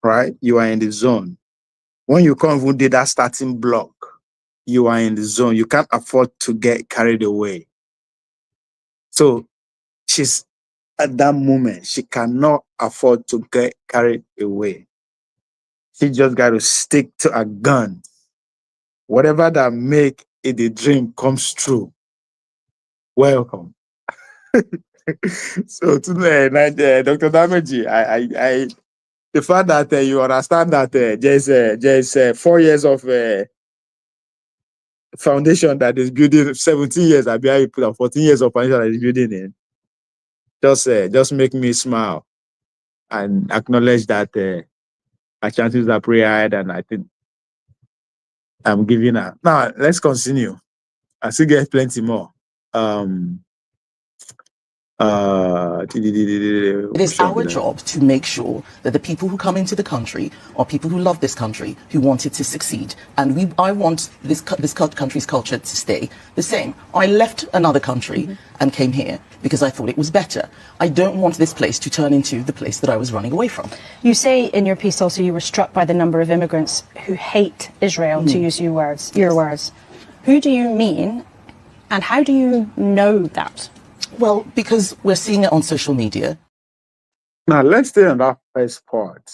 right? You are in the zone. When you come even do that starting block, you are in the zone. You can't afford to get carried away. So she's at that moment, she cannot afford to get carried away. She just got to stick to a gun. Whatever that make it the dream comes true. Welcome. So today, Dr. Dameji, the fact that you understand that there's 4 years of foundation that is building, 17 years, I be put up 14 years of foundation that is building in. Just make me smile and acknowledge that my chances are pretty high, and I think I'm giving her. Now let's continue. I still get plenty more. It is our job to make sure that the people who come into the country are people who love this country, who want it to succeed. And I want this country's culture to stay the same. I left another country and came here because I thought it was better. I don't want this place to turn into the place that I was running away from. You say in your piece also you were struck by the number of immigrants who hate Israel, to use your words. Who do you mean, and how do you know that? Well, because we're seeing it on social media. Now, let's stay on that first part.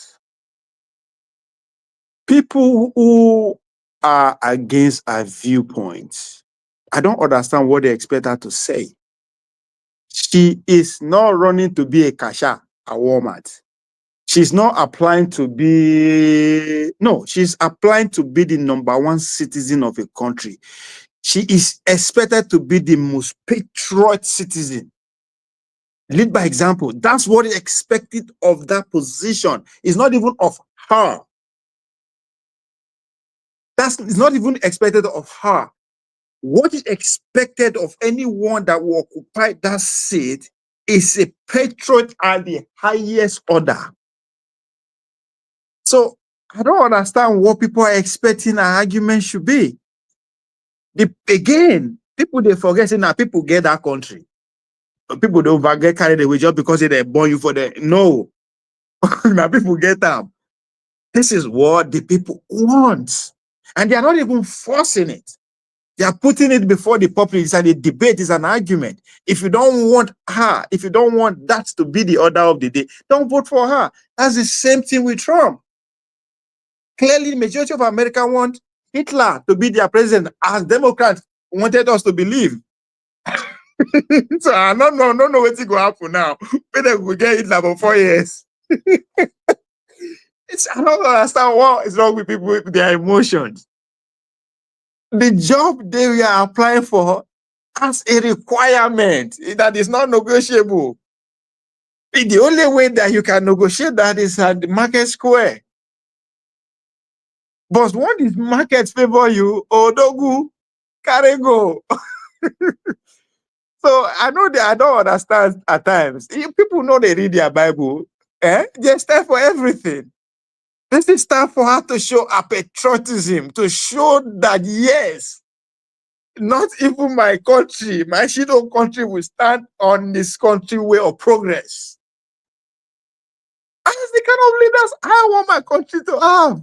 People who are against our viewpoints, I don't understand what they expect her to say. She is not running to be a cashier at Walmart. She's not applying to be... No, she's applying to be the #1 citizen of a country. She is expected to be the most patriot citizen. Lead by example. That's what is expected of that position. It's not even of her. It's not even expected of her. What is expected of anyone that will occupy that seat is a patriot at the highest order. So I don't understand what people are expecting an argument should be. Again, people they forget that people get that country. People don't get carried away just because they born you for the no. Now people get them. This is what the people want, and they are not even forcing it. They are putting it before the public. It's a debate, it's an argument. If you don't want her, if you don't want that to be the order of the day, don't vote for her. That's the same thing with Trump. Clearly, the majority of America want Hitler to be their president, as Democrats wanted us to believe. So I don't know what's going to happen now. Whether we get Hitler for 4 years. I don't understand what is wrong with people with their emotions. The job they are applying for has a requirement that is not negotiable. The only way that you can negotiate that is at the market square. But when the market favor you, Odogu, carry go. So I know that I don't understand at times. People know they read their Bible. They stand for everything. This is time for her to show her patriotism, to show that yes, not even my country, my shadow country will stand on this country way of progress. As the kind of leaders I want my country to have.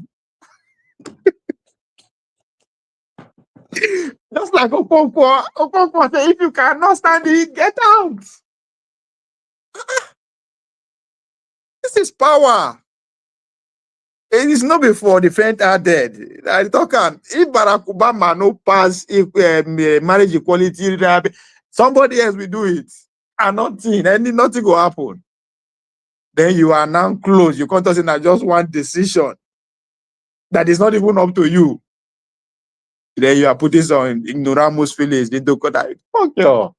Just like Okonkwo say, if you cannot stand it, get out. This is power. It is not before the faint are dead. I talk if Barack Obama no pass marriage equality, somebody else will do it. And nothing will happen. Then you are now close. You can't say that just one decision that is not even up to you. Then you are putting some ignoramus feelings into contact. Fuck you.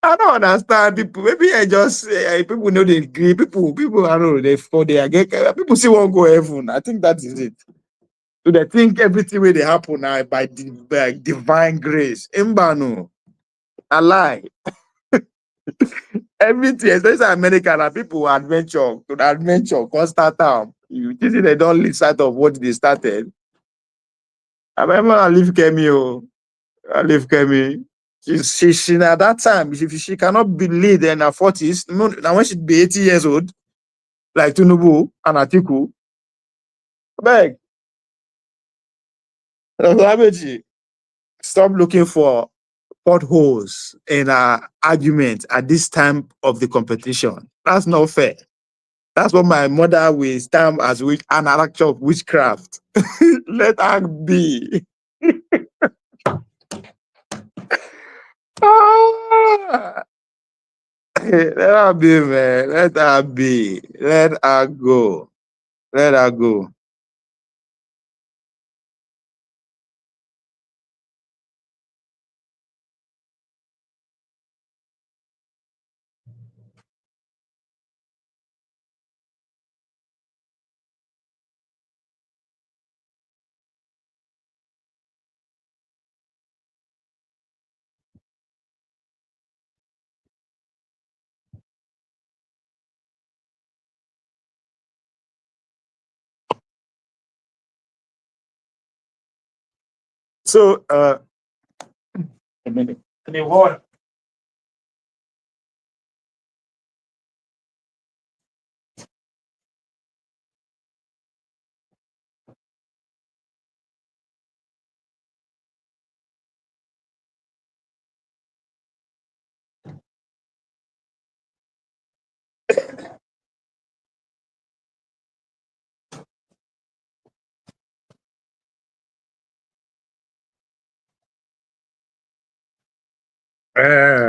I don't understand people. Maybe I just people know they agree. People I don't know people see won't go heaven. I think that is it. So they think everything will they happen now by divine grace. Mbano, a lie. Everything, especially American, and people adventure constant time. You think they don't lose sight of what they started. I remember I leave Kemi. She at that time, she cannot believe in her 40s. Now when she'd be 80 years old, like Tinubu and Atiku, Beg. Dr. Stop looking for potholes in our argument at this time of the competition. That's not fair. That's what my mother will stamp as an act of witchcraft. Let her be. Ah, let her be, man. Let her be. Let her go. Let her go. So, a minute. What?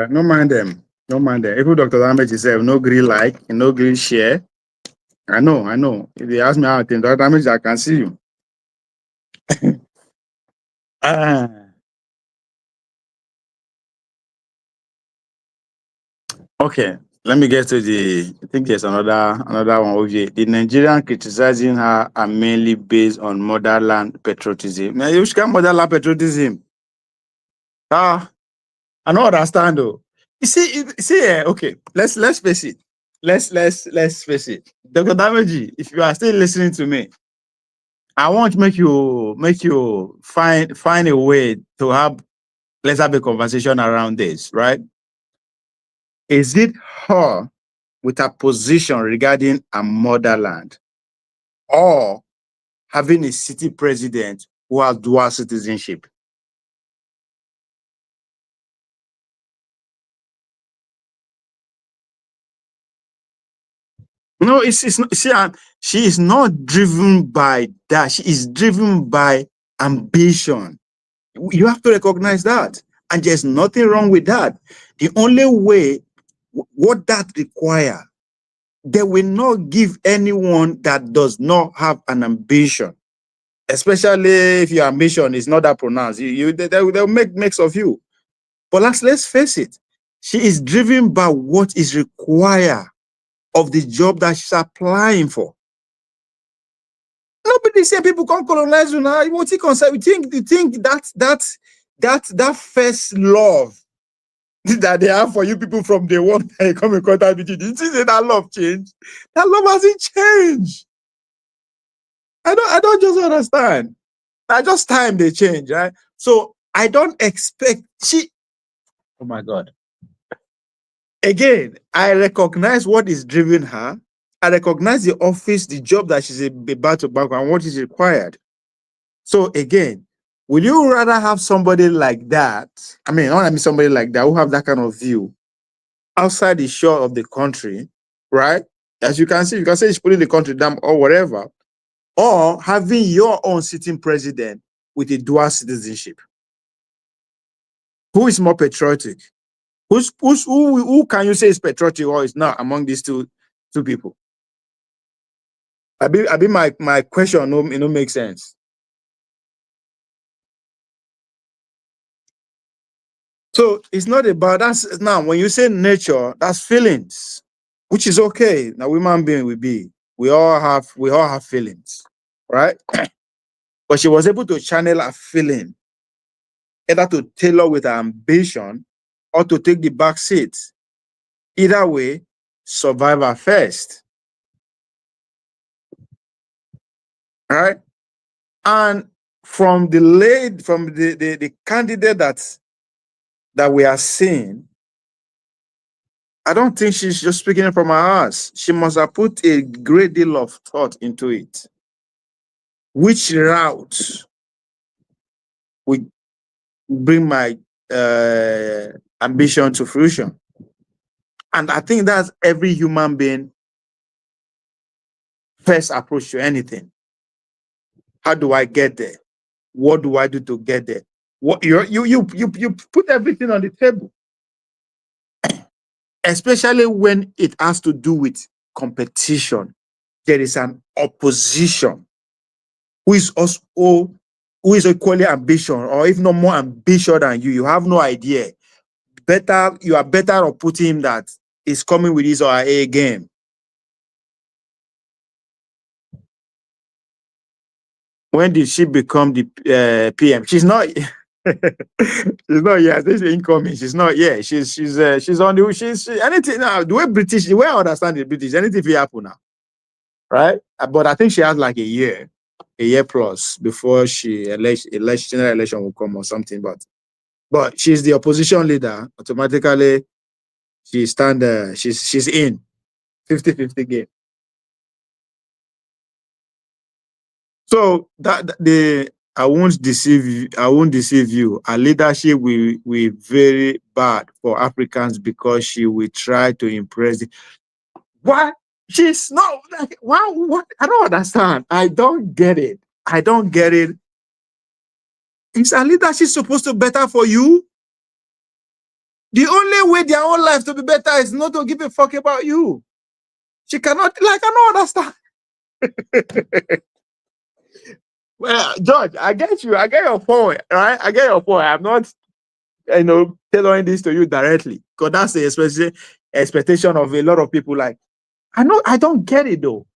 No mind them. No mind them. Even Dr. Damage himself, no green like, no green share. I know. If they ask me how I think, Dr. Damage, I can see you. Ah. Okay. Let me get to I think there's another one. Okay. The Nigerian criticizing her are mainly based on motherland patriotism. Now, you should get motherland patriotism. I don't understand though. Okay, let's face it. Let's face it. Dr. Dameji, if you are still listening to me, I want to make you find a way to let's have a conversation around this, right? Is it her with a position regarding a motherland, or having a city president who has dual citizenship? No, it's not, she is not driven by that. She is driven by ambition. You have to recognize that. And there's nothing wrong with that. The only way, what that require, they will not give anyone that does not have an ambition, especially if your ambition is not that pronounced. They'll make mix of you. But let's face it. She is driven by what is required of the job that she's applying for. Nobody say people can't colonize you now. What you concern? You think that first love that they have for you people from day one that you come in contact with you. Did you say that love changed? That love hasn't changed. I don't just understand. I just time they change, right? So I don't expect oh my God. Again, I recognize what is driving her. I recognize the office, the job that she's about to back and what is required. So again, will you rather have somebody like that? Somebody like that who have that kind of view outside the shore of the country, right? As you can see she's putting the country down or whatever, or having your own sitting president with a dual citizenship. Who is more patriotic? Who can you say is patriotic or is not among these two people? My question no make sense. So it's not about that's now when you say nature, that's feelings, which is okay. Now, human being will be. We all have feelings, right? But she was able to channel her feeling, either to tailor with her ambition or to take the back seat. Either way, survivor first. All right. And from the candidate that we are seeing, I don't think she's just speaking from her heart. She must have put a great deal of thought into it. which route would bring my ambition to fruition. And I think that's every human being first approach to anything. How do I get there? What do I do to get there? What you put everything on the table, especially when it has to do with competition. There is an opposition who is also who is equally ambitious, or if not more ambitious than you. You have no idea. You are better off putting him that is coming with his or her A game. When did she become the PM? She's not. She's not yet. This is incoming. She's not yet. She's on the anything now. The way I understand the British, anything will happen now, right? But I think she has like a year plus before general election will come or something. But she's the opposition leader. Automatically, she's in 50-50 game. So I won't deceive you. I won't deceive you. Her leadership will very bad for Africans because she will try to impress. Why? She's not like what? I don't understand. I don't get it. I don't get it. Is her leadership supposed to be better for you? The only way their own life to be better is not to give a fuck about you. She cannot, I don't understand. Well, George, I get you. I get your point, right? I get your point. I'm not, tailoring this to you directly, because that's the expectation of a lot of people. Like, I don't get it though.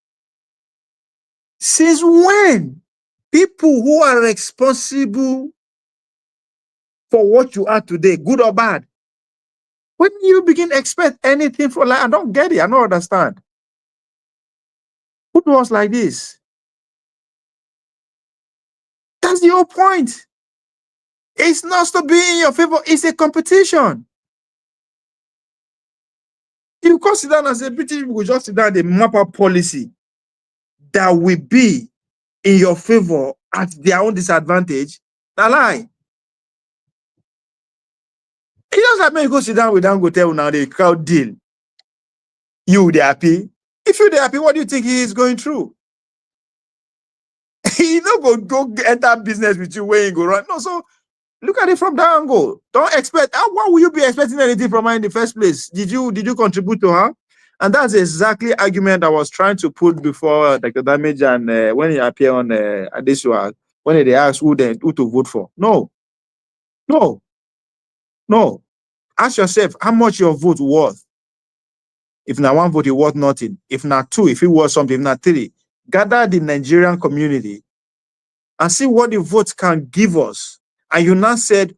Since when people who are responsible for what you are today, good or bad, when you begin to expect anything from life, I don't get it. I don't understand. Who was like this? That's the whole point. It's not to be in your favor. It's a competition. You can sit down as a British people, will just sit down and map a policy that will be in your favor at their own disadvantage. Now lie. It just like when you go sit down with Dangote now, the crowd deal. You they happy. If you're happy, what do you think he is going through? He not go enter business with you where you go run. No, so look at it from that angle. Don't expect. Why would you be expecting anything from her in the first place? Did you contribute to her? And that's exactly argument I was trying to put before Dr. Damage and when he appeared on this one, when they asked who to vote for. No. Ask yourself how much your vote worth. If not one vote, it worth nothing. If not two, if it was something, if not three, gather the Nigerian community and see what the votes can give us. And you now said,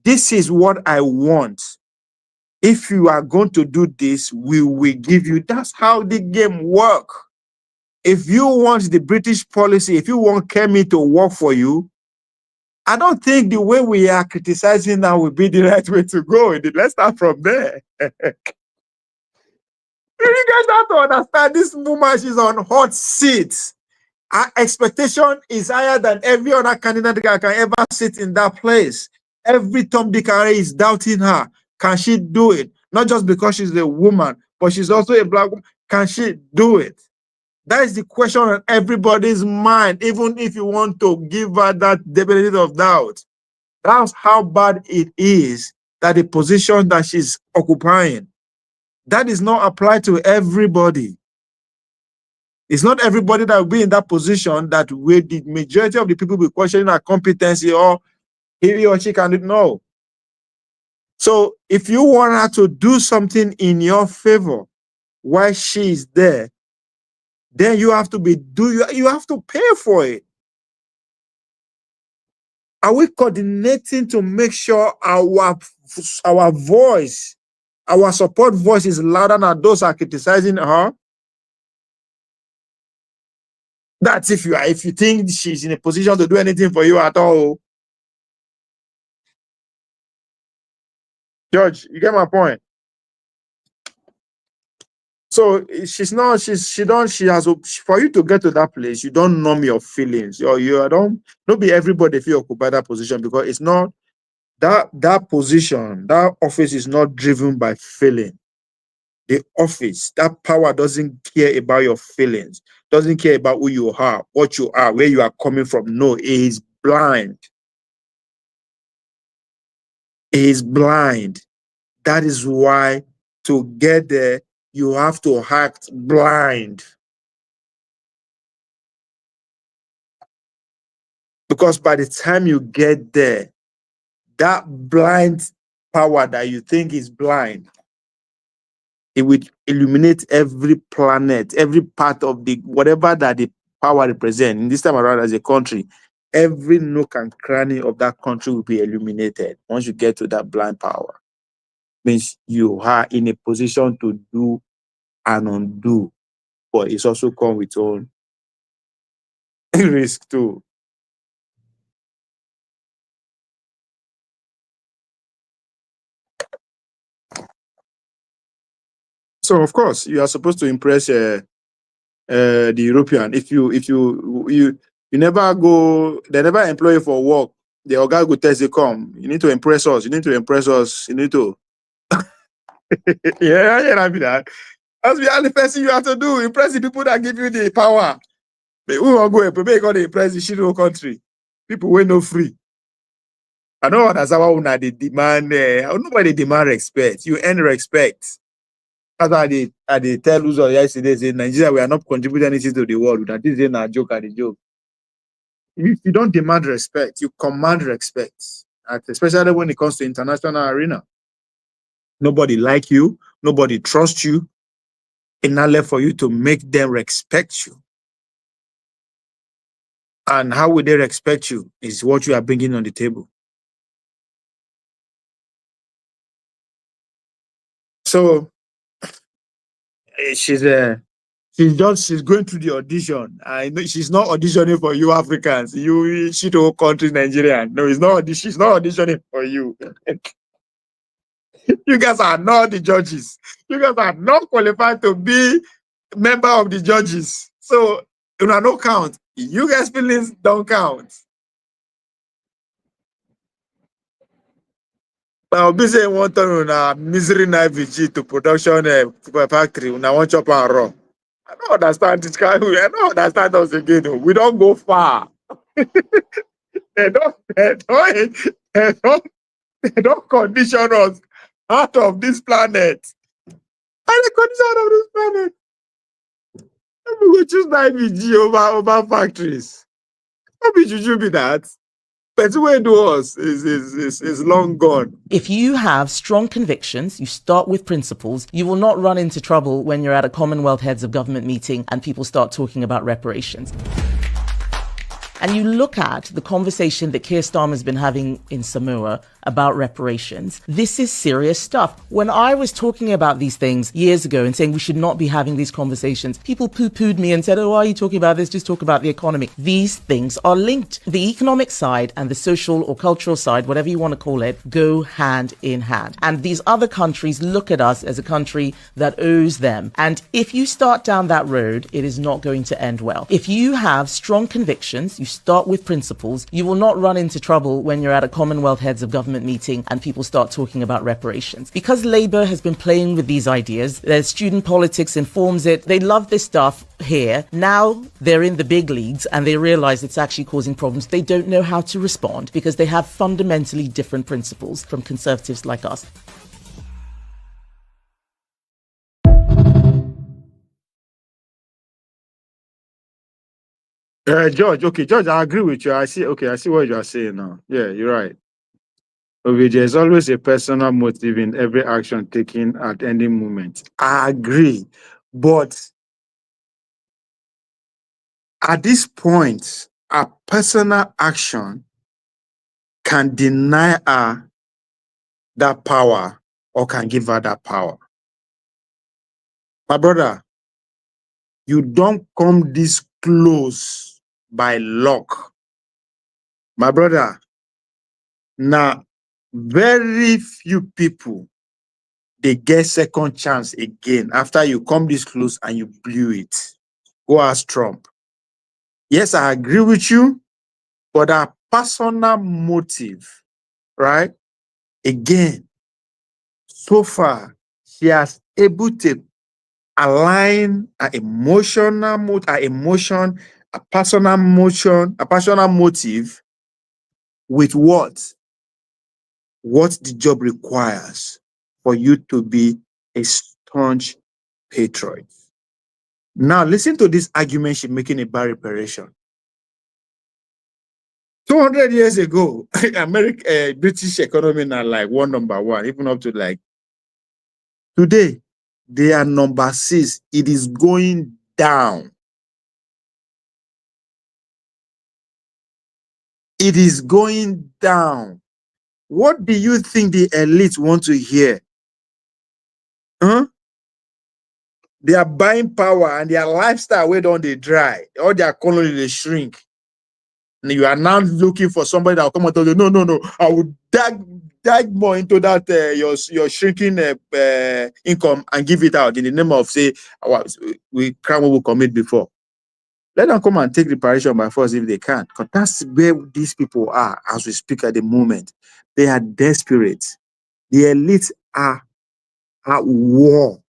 this is what I want. If you are going to do this, we will give you. That's how the game works. If you want the British policy, if you want Kemi to work for you, I don't think the way we are criticizing now will be the right way to go. Let's start from there. You guys have to understand this woman, she's on hot seat. Our expectation is higher than every other candidate that can ever sit in that place. Every Tom, Dick, and Harry is doubting her. Can she do it? Not just because she's a woman, but she's also a black woman. Can she do it? That is the question on everybody's mind, even if you want to give her that benefit of doubt. That's how bad it is that the position that she's occupying, that is not applied to everybody. It's not everybody that will be in that position that will the majority of the people will be questioning her competency or he or she can know. So if you want her to do something in your favor while she is there, then you have to you have to pay for it. Are we coordinating to make sure our voice, our support voice is louder than those are criticizing her? That's if you think she's in a position to do anything for you at all. George, you get my point. So she has, for you to get to that place, you don't numb your feelings. You don't be everybody feel occupy that position, because it's not that position, that office is not driven by feeling. The office, that power doesn't care about your feelings, doesn't care about who you are, what you are, where you are coming from. No, it is blind. It is blind. That is why to get there, you have to act blind. Because by the time you get there, that blind power that you think is blind, it will illuminate every planet, every part of the whatever that the power represents. In this time around, as a country, every nook and cranny of that country will be illuminated. Once you get to that blind power, means you are in a position to do and undo, but it's also come with own risk too. So of course, you are supposed to impress the European. If you never go, they never employ you for work. The oga go test you, come. You need to impress us. You need to impress us. You need to. Yeah, I be that. That's the first thing you have to do. Impress the people that give you the power. But who will go and make all the impress the shit whole country? People will no free. I don't understand why una they demand. Nobody demand respect. You earn respect. That's why they tell us yesterday, say Nigeria, we are not contributing anything to the world. That this is a joke and a joke. If you don't demand respect, you command respect. Especially when it comes to international arena. Nobody like you, nobody trusts you. It's not left for you to make them respect you. And how will they respect you is what you are bringing on the table. So she's going through the audition. I know she's not auditioning for you Africans. You shit whole country Nigerian. No, it's not. She's not auditioning for you. You guys are not the judges. You guys are not qualified to be member of the judges. So you know, no count. You guys' feelings don't count. But I'll be saying one time on a misery knife VG to production factory when I want chop and raw. I don't understand this guy. I don't understand us again. Oh. We don't go far. they don't condition us out of this planet. And the condition out of this planet. We will choose knife VG over factories. How be juju be that? But the way do us is long gone. If you have strong convictions, you start with principles, you will not run into trouble when you're at a Commonwealth Heads of Government meeting and people start talking about reparations. And you look at the conversation that Keir Starmer's been having in Samoa about reparations. This is serious stuff. When I was talking about these things years ago and saying we should not be having these conversations, people poo-pooed me and said, oh, why are you talking about this? Just talk about the economy. These things are linked. The economic side and the social or cultural side, whatever you want to call it, go hand in hand. And these other countries look at us as a country that owes them. And if you start down that road, it is not going to end well. If you have strong convictions, you start with principles, you will not run into trouble when you're at a Commonwealth Heads of Government meeting and people start talking about reparations. Because Labour has been playing with these ideas, their student politics informs it, they love this stuff here. Now they're in the big leagues and they realize it's actually causing problems. They don't know how to respond because they have fundamentally different principles from conservatives like us. George, I agree with you. I see what you are saying now. Yeah, you're right. Okay, there's always a personal motive in every action taken at any moment. I agree. But at this point, a personal action can deny her that power or can give her that power. My brother, you don't come this close by luck. My brother, now, very few people they get second chance again after you come this close and you blew it. Go ask Trump. Yes, I agree with you, but our personal motive, right? Again, so far, she has able to align a personal motive with what the job requires for you to be a staunch patriot. Now, listen to this argument she's making about reparation. 200 years ago, British economy now like number one, even up to like today, they are number 6. It is going down. It is going down. What do you think the elites want to hear? Huh? They are buying power and their lifestyle where don't they dry. All their colony they shrink. And you are now looking for somebody that will come and tell you, no, I will dive more into that your shrinking income and give it out in the name of say we crime will commit before. Let them come and take reparation by force if they can, because that's where these people are as we speak at the moment. They are desperate. The elites are at war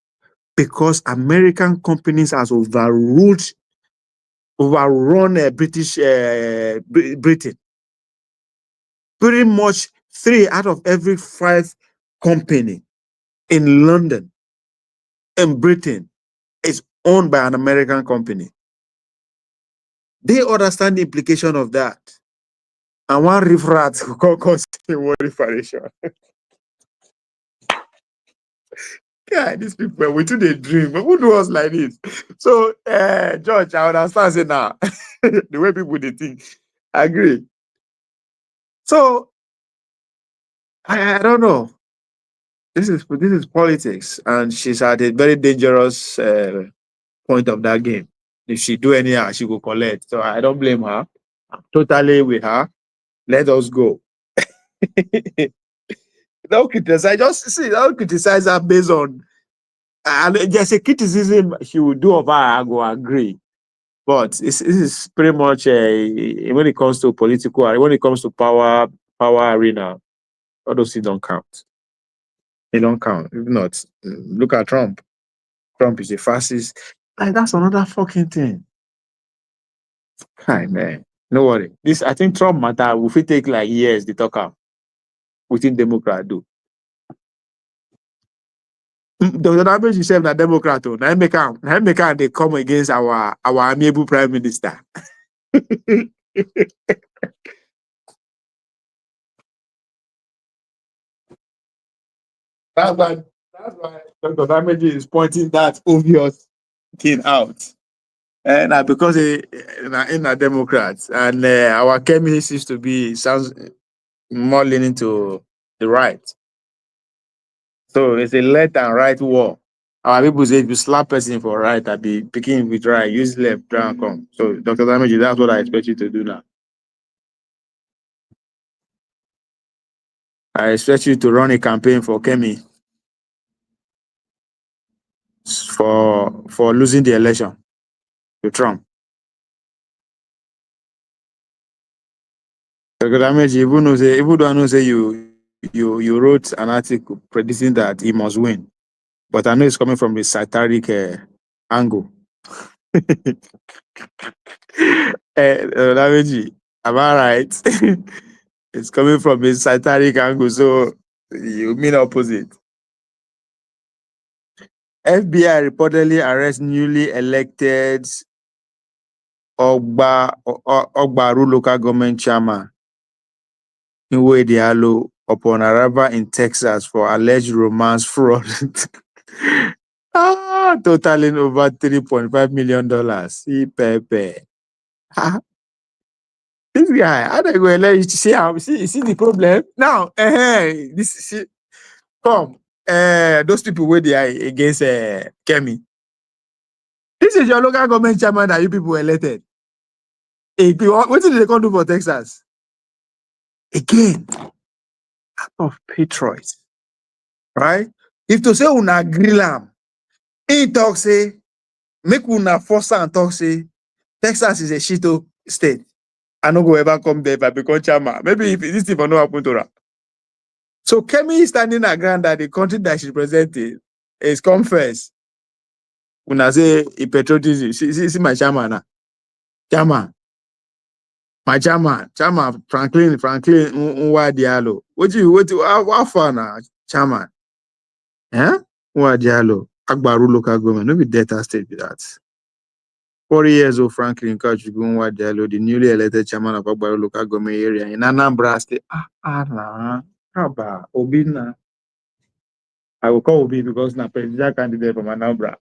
because American companies has overrun Britain. Pretty much 3 out of every 5 company in London and Britain is owned by an American company. They understand the implication of that. And one riffraff who calls war reparation. Yeah, these people, we do the dream. But who do us like this? So, George, I understand say now the way people they think. I agree. So, I don't know. This is politics, and she's at a very dangerous point of that game. If she do anyhow, she will collect. So I don't blame her. I'm totally with her. Let us go. Don't criticize. Just see, don't criticize her based on. And there's a criticism she will do of her. I go agree. But this is pretty much when it comes to political, when it comes to power arena, all those things don't count. They don't count. If not, look at Trump. Trump is a fascist. Like, that's another fucking thing. Hi, man. No worry. This, I think Trump matter will fit take like years to talk out within Democrat do. Dr. Damage himself na Democrat. Now make am they come against our amiable Prime Minister. That's why Dr. Damage is pointing that obvious thing out. And because in a Democrat, and our Kemi seems to be sounds more leaning to the right. So it's a left and right war. Our people say if you slap person for right, I be picking with right, use left, try and come. So Dr. Damage, that's what I expect you to do now. I expect you to run a campaign for Kemi for losing the election to Trump. Dr. Damage, even though I know say you wrote an article predicting that he must win, but I know it's coming from a satiric angle. Damage, am I right? It's coming from a satiric angle, so you mean opposite. FBI reportedly arrests newly elected Ogbaru local government chairman Nwe Diallo upon arrival in Texas for alleged romance fraud. Totaling over $3.5 million. See, Pepe. This guy, how they go let you see how see the problem now? Come, those people where they are against Kemi. This is your local government chairman that you people elected. What did they come do for Texas? Again, out of patriots, right? If to say una grill am, he talk say, make una force and talk say, Texas is a shito state. I no go ever come there if I become chairman. Maybe if this thing will not happen to her. So Kemi is standing her ground that the country that she represented is come first. When I say patriotism, see my chairman now. Chairman. My chairman Franklin Nwa Diallo. How far now, chairman? Eh? Nwa Diallo, Agbaru local government, no be Delta state be that. 40 years old Franklin Nwa Diallo, the newly elected chairman of Agbaru local government area in Anambra state. How about Obina? I will call Obi because now presidential candidate from Anambra.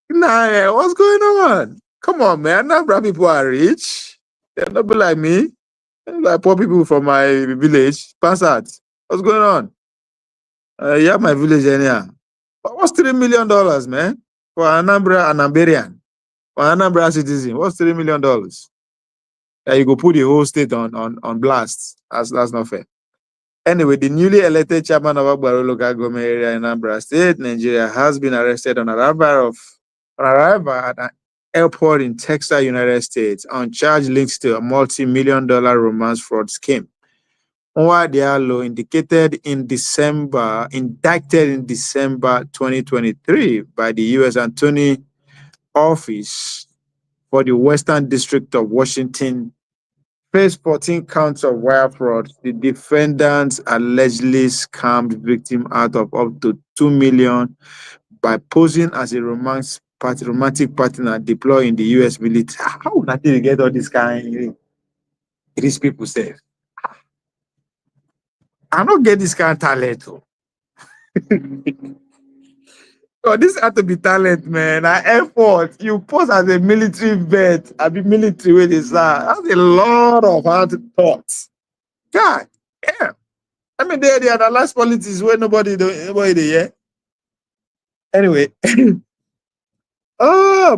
What's going on? Come on, man. Anambra people are rich. They're not be like me. They're like poor people from my village. Pass out. What's going on? You have my village anyhow. But what's $3 million, man? For Anambarian. For Anambra citizen. What's $3 million? You go put the whole state on blast. That's not fair. Anyway, the newly elected chairman of Agbaru local government area in Anambra State, Nigeria, has been arrested on arrival at an airport in Texas, United States, on charge linked to a multi-million-dollar romance fraud scheme. Nwa Diallo indicted in December 2023 by the U.S. Attorney Office for the Western District of Washington faced 14 counts of wire fraud. The defendants allegedly scammed victim out of up to $2 million by posing as a romantic partner deployed in the U.S. military. How would I get all this kind of these people say? I don't get this kind of talent. Oh, this had to be talent, man. Effort. You pose as a military vet. I be military with this. That's a lot of hard thoughts. God, yeah. I mean, they are the last politics where nobody there, yeah. Anyway,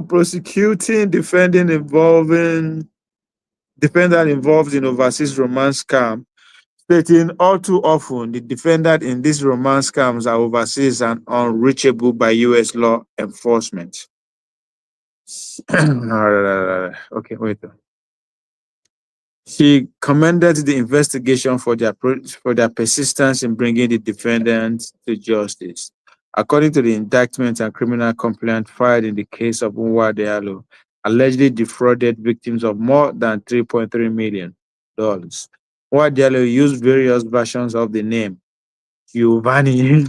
prosecuting defendant involved in overseas romance scam, stating all too often the defendant in these romance scams are overseas and unreachable by U.S. law enforcement. Okay, wait. She commended the investigation for their persistence in bringing the defendants to justice. According to the indictment and criminal complaint filed in the case of Nwa Diallo, allegedly defrauded victims of more than $3.3 million. Nwa Diallo used various versions of the name Giovanni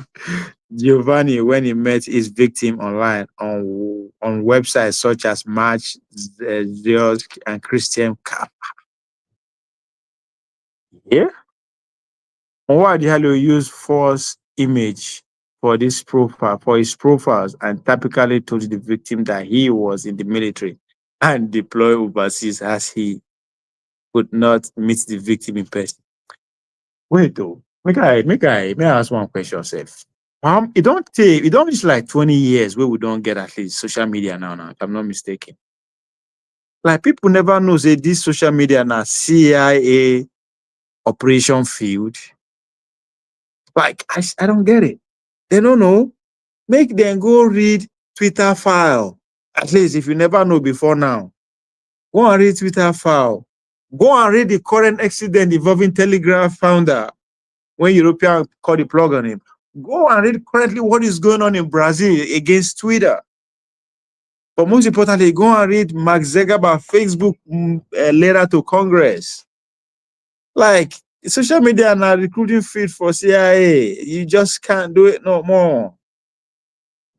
when he met his victim online on websites such as Match, Ziosk, and Christian Cap. Yeah. Nwa Diallo used false image for his profiles and typically told the victim that he was in the military and deployed overseas as he could not meet the victim in person. Wait though, may I ask one question, Seth? It don't reach like 20 years where we don't get at least social media now, if I'm not mistaken. Like people never know say this social media now CIA operation field. Like I don't get it. They don't know. Make them go read Twitter file. At least if you never know before now. Go and read Twitter file. Go and read the current accident involving Telegraph founder when Europeans call the plug on him. Go and read currently what is going on in Brazil against Twitter. But most importantly, go and read Mark Zuckerberg Facebook letter to Congress. Like, social media and a recruiting field for CIA. You just can't do it no more.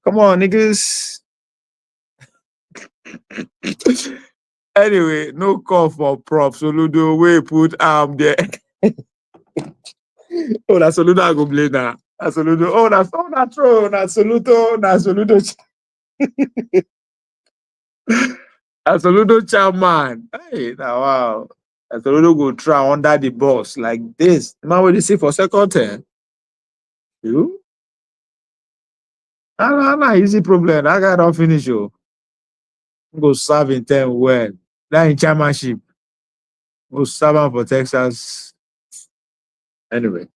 Come on, niggas. Anyway, no call for props. Soludo, we put there. Oh, that's Soludo I go blame now. That's Soludo. Oh, that's true. That's Soludo. That's Soludo. That's Soludo chairman. Hey, now wow. That's Soludo go try under the boss like this. Man, what you see for second term? You? Nah, easy problem. That guy don't finish you. Go serve in 10 well. That in chairmanship. Go serve him for Texas Anyway,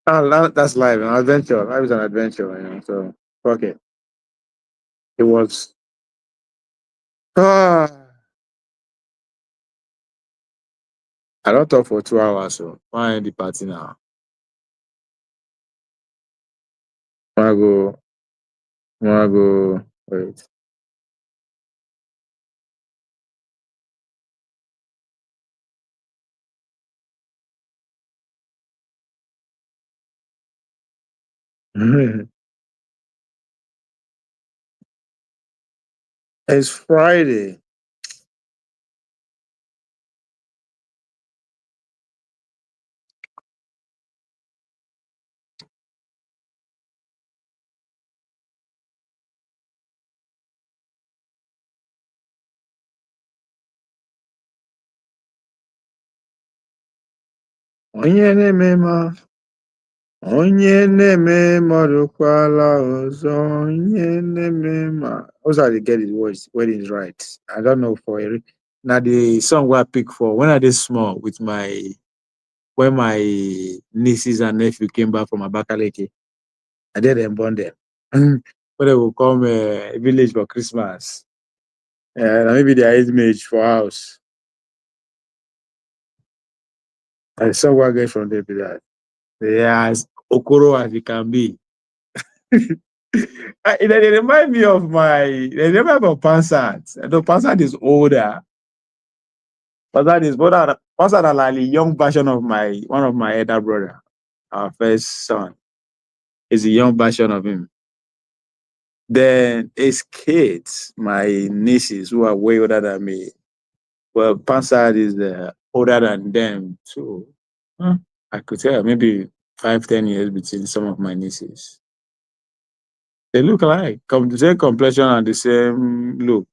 that's life, an adventure. Life is an adventure, you know. So fuck it. It was. Ah, I don't talk for 2 hours, so why end the party now? Wanna go? Wanna go? Wait. It's Friday. Onye na-eme ma onye na-eme mmadụkwala ọzọ onye na-eme ma. Also, I get his words when it's right. I don't know for it. Now the song where I pick for when I did small with when my nieces and nephew came back from Abakaliki, I did them born them. When they will come village for Christmas. Maybe their age mage for house. I saw one guy from there be that. They are as okoro as it can be. They remind me of they remind me of Pansat. I know Pansat is older. Pansat is like a young version of one of my elder brother. Our first son is a young version of him. Then his kids, my nieces, who are way older than me. Well, Pansat is older than them too. I could tell maybe 5-10 years between some of my nieces. They look alike, the same complexion and the same look.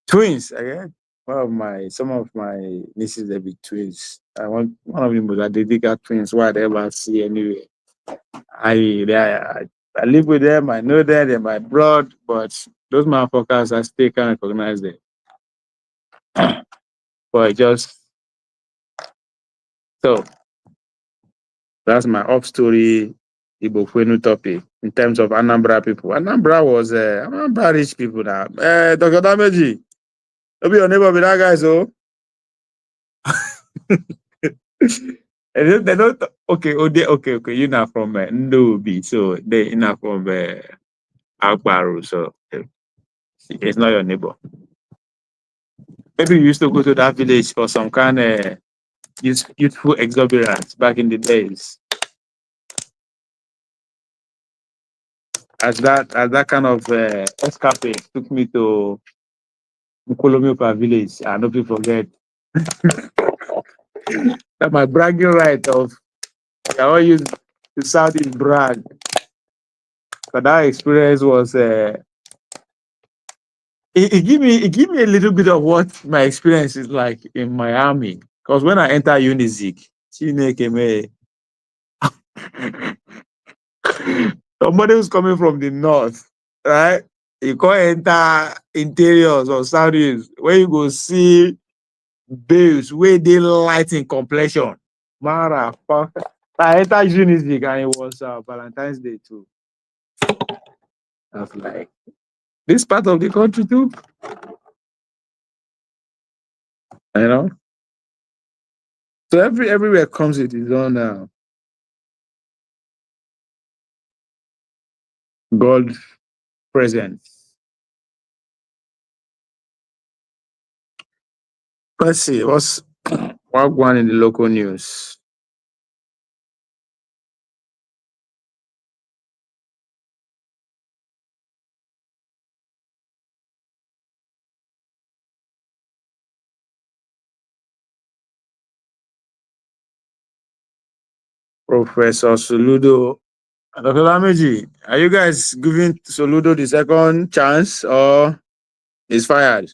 Twins, again. Some of my nieces, they be twins. One of them was identical twins. What I ever see anyway. I live with them. I know them. They're my blood, but those motherfuckers, I still can't recognize them. But so that's my off story. Ibokwenu topic in terms of Anambra people. Anambra rich people now. Dr. Dameji, don't be your neighbor with that guy, so. They don't. Okay, okay. You're not from Ndobi, so you're not from Akbaru, so it's not your neighbor. Maybe you used to go to that village for some kind of youthful exuberance back in the days. As that kind of escape took me to Nkolomiopa village, I don't forget. That my bragging right of I always use the Southeast brag. But that experience was it give me a little bit of what my experience is like in Miami. Because when I enter Unizik, somebody who's coming from the north, right? You can't enter interiors or Saudis where you go see babes where they light in complexion. Motherfucker. I entered Unizik and it was Valentine's Day too. I was like, this part of the country too? You know? So everywhere comes with its own God presence. Let's see, what's one in the local news? Professor Soludo. Dr. Lameji, are you guys giving Soludo the second chance or he's fired?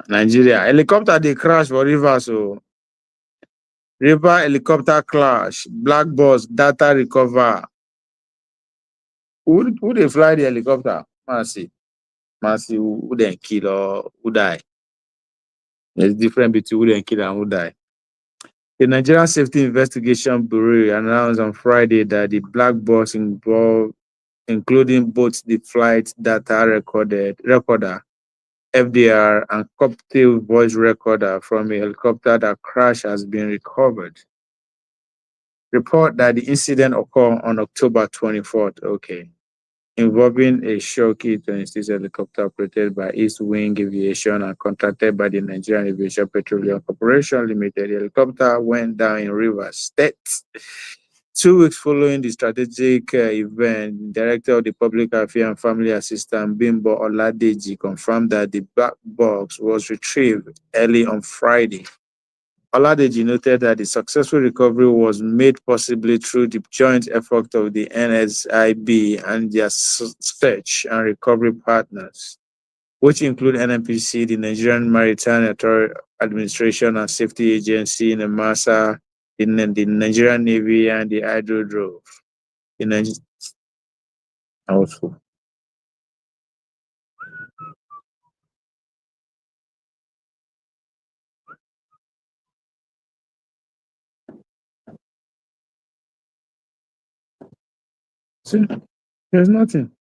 Nigeria. Helicopter they crash for river, so river helicopter crash, black box, data recover. Who they fly the helicopter? Mercy, who then kill or who die? There's difference between who they kill and who die. The Nigerian Safety Investigation Bureau announced on Friday that the black box involved, including both the flight data recorder, FDR, and cocktail voice recorder from a helicopter that crashed, has been recovered. Report that the incident occurred on October 24th, involving a Shoki 26 helicopter operated by East Wing Aviation and contracted by the Nigerian Aviation Petroleum Corporation Limited. The helicopter went down in Rivers State. 2 weeks following the strategic event, Director of the Public Affairs and Family Assistant Bimbo Oladeji confirmed that the black box was retrieved early on Friday. Oladeji noted that the successful recovery was made possibly through the joint effort of the NSIB and their search and recovery partners, which include NNPC, the Nigerian Maritime Administration and Safety Agency, NMASA, the Nigerian Navy, and the Hydrodrove. Also. See, there's nothing.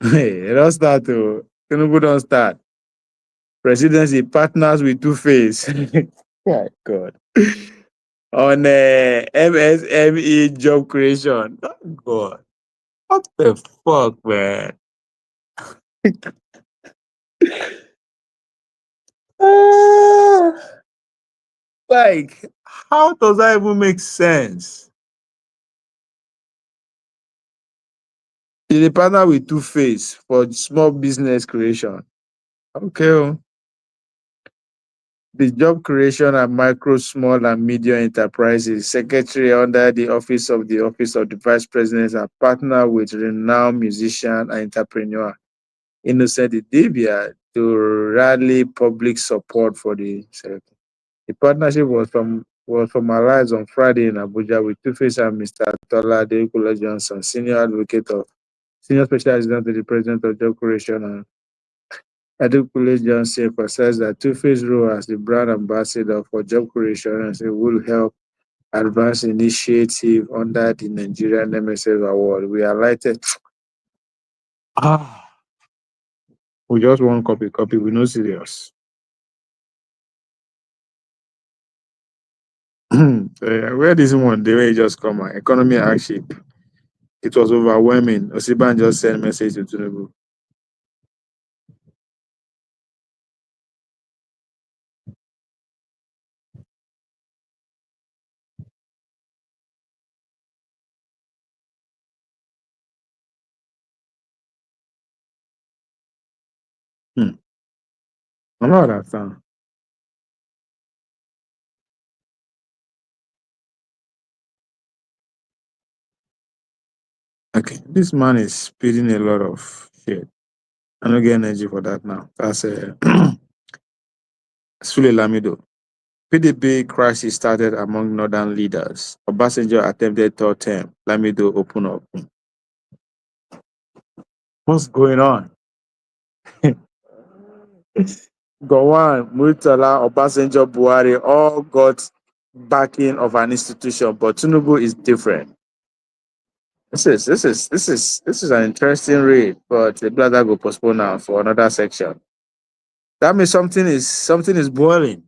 Hey, it don't start to. Tinubu don't start. Presidency partners with Two-Face. My God. On MSME job creation. Oh, God. What the fuck, man? Ah, like, how does that even make sense? They partner with Two-Face for small business creation. Okay. The job creation and micro, small, and medium enterprises secretary under the Office of the Vice President and partner with renowned musician and entrepreneur Innocent Idibia to rally public support for the sector. The partnership was formalized on Friday in Abuja with Two-Face and Mr. Tola Adekunle Johnson, senior special assistant to the president of job creation, and Adekunle Johnson emphasized that Two-Face role as the brand ambassador for job creation and will help advance initiative under the Nigerian MSF award. We are lighted. We just want copy. We no serious. Where this one, the way it just come on, economy hardship. It was overwhelming. Osiban just sent message to Tinubu. I'm not understand. Okay, this man is spitting a lot of shit. I don't get energy for that now. That's Sule Lamido. PDP crisis started among northern leaders. Obasanjo attempted third term. Lamido open up. What's going on? Gowon, Murtala, Obasanjo, Buhari all got backing of an institution, but Tinubu is different. This is an interesting read, but the brother will postpone now for another section. That means something is boiling.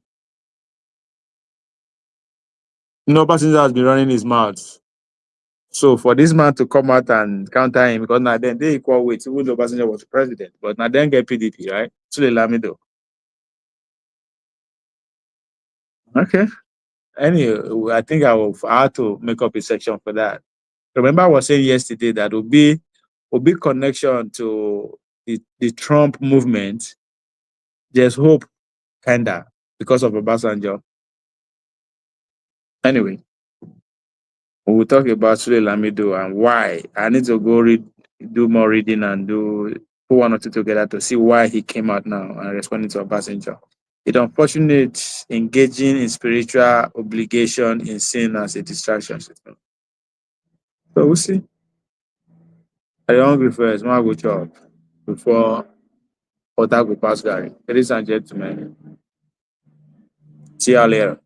Obasanjo has been running his mouth. So for this man to come out and counter him, because now then they equal weight, even though Obasanjo was president, but now then get PDP, right? Sule Lamido. Okay. Anyway, I think I have to make up a section for that. Remember I was saying yesterday that Obi a big connection to the Trump movement. There's hope, kinda, because of Obasanjo. Anyway, we will talk about Sule Lamido and why. I need to go do more reading and put one or two together to see why he came out now and responding to Obasanjo. It's unfortunate engaging in spiritual obligation in sin as a distraction. So we'll see. Are you hungry first? I go chop before Otago pass Gary. Ladies and gentlemen, see you later.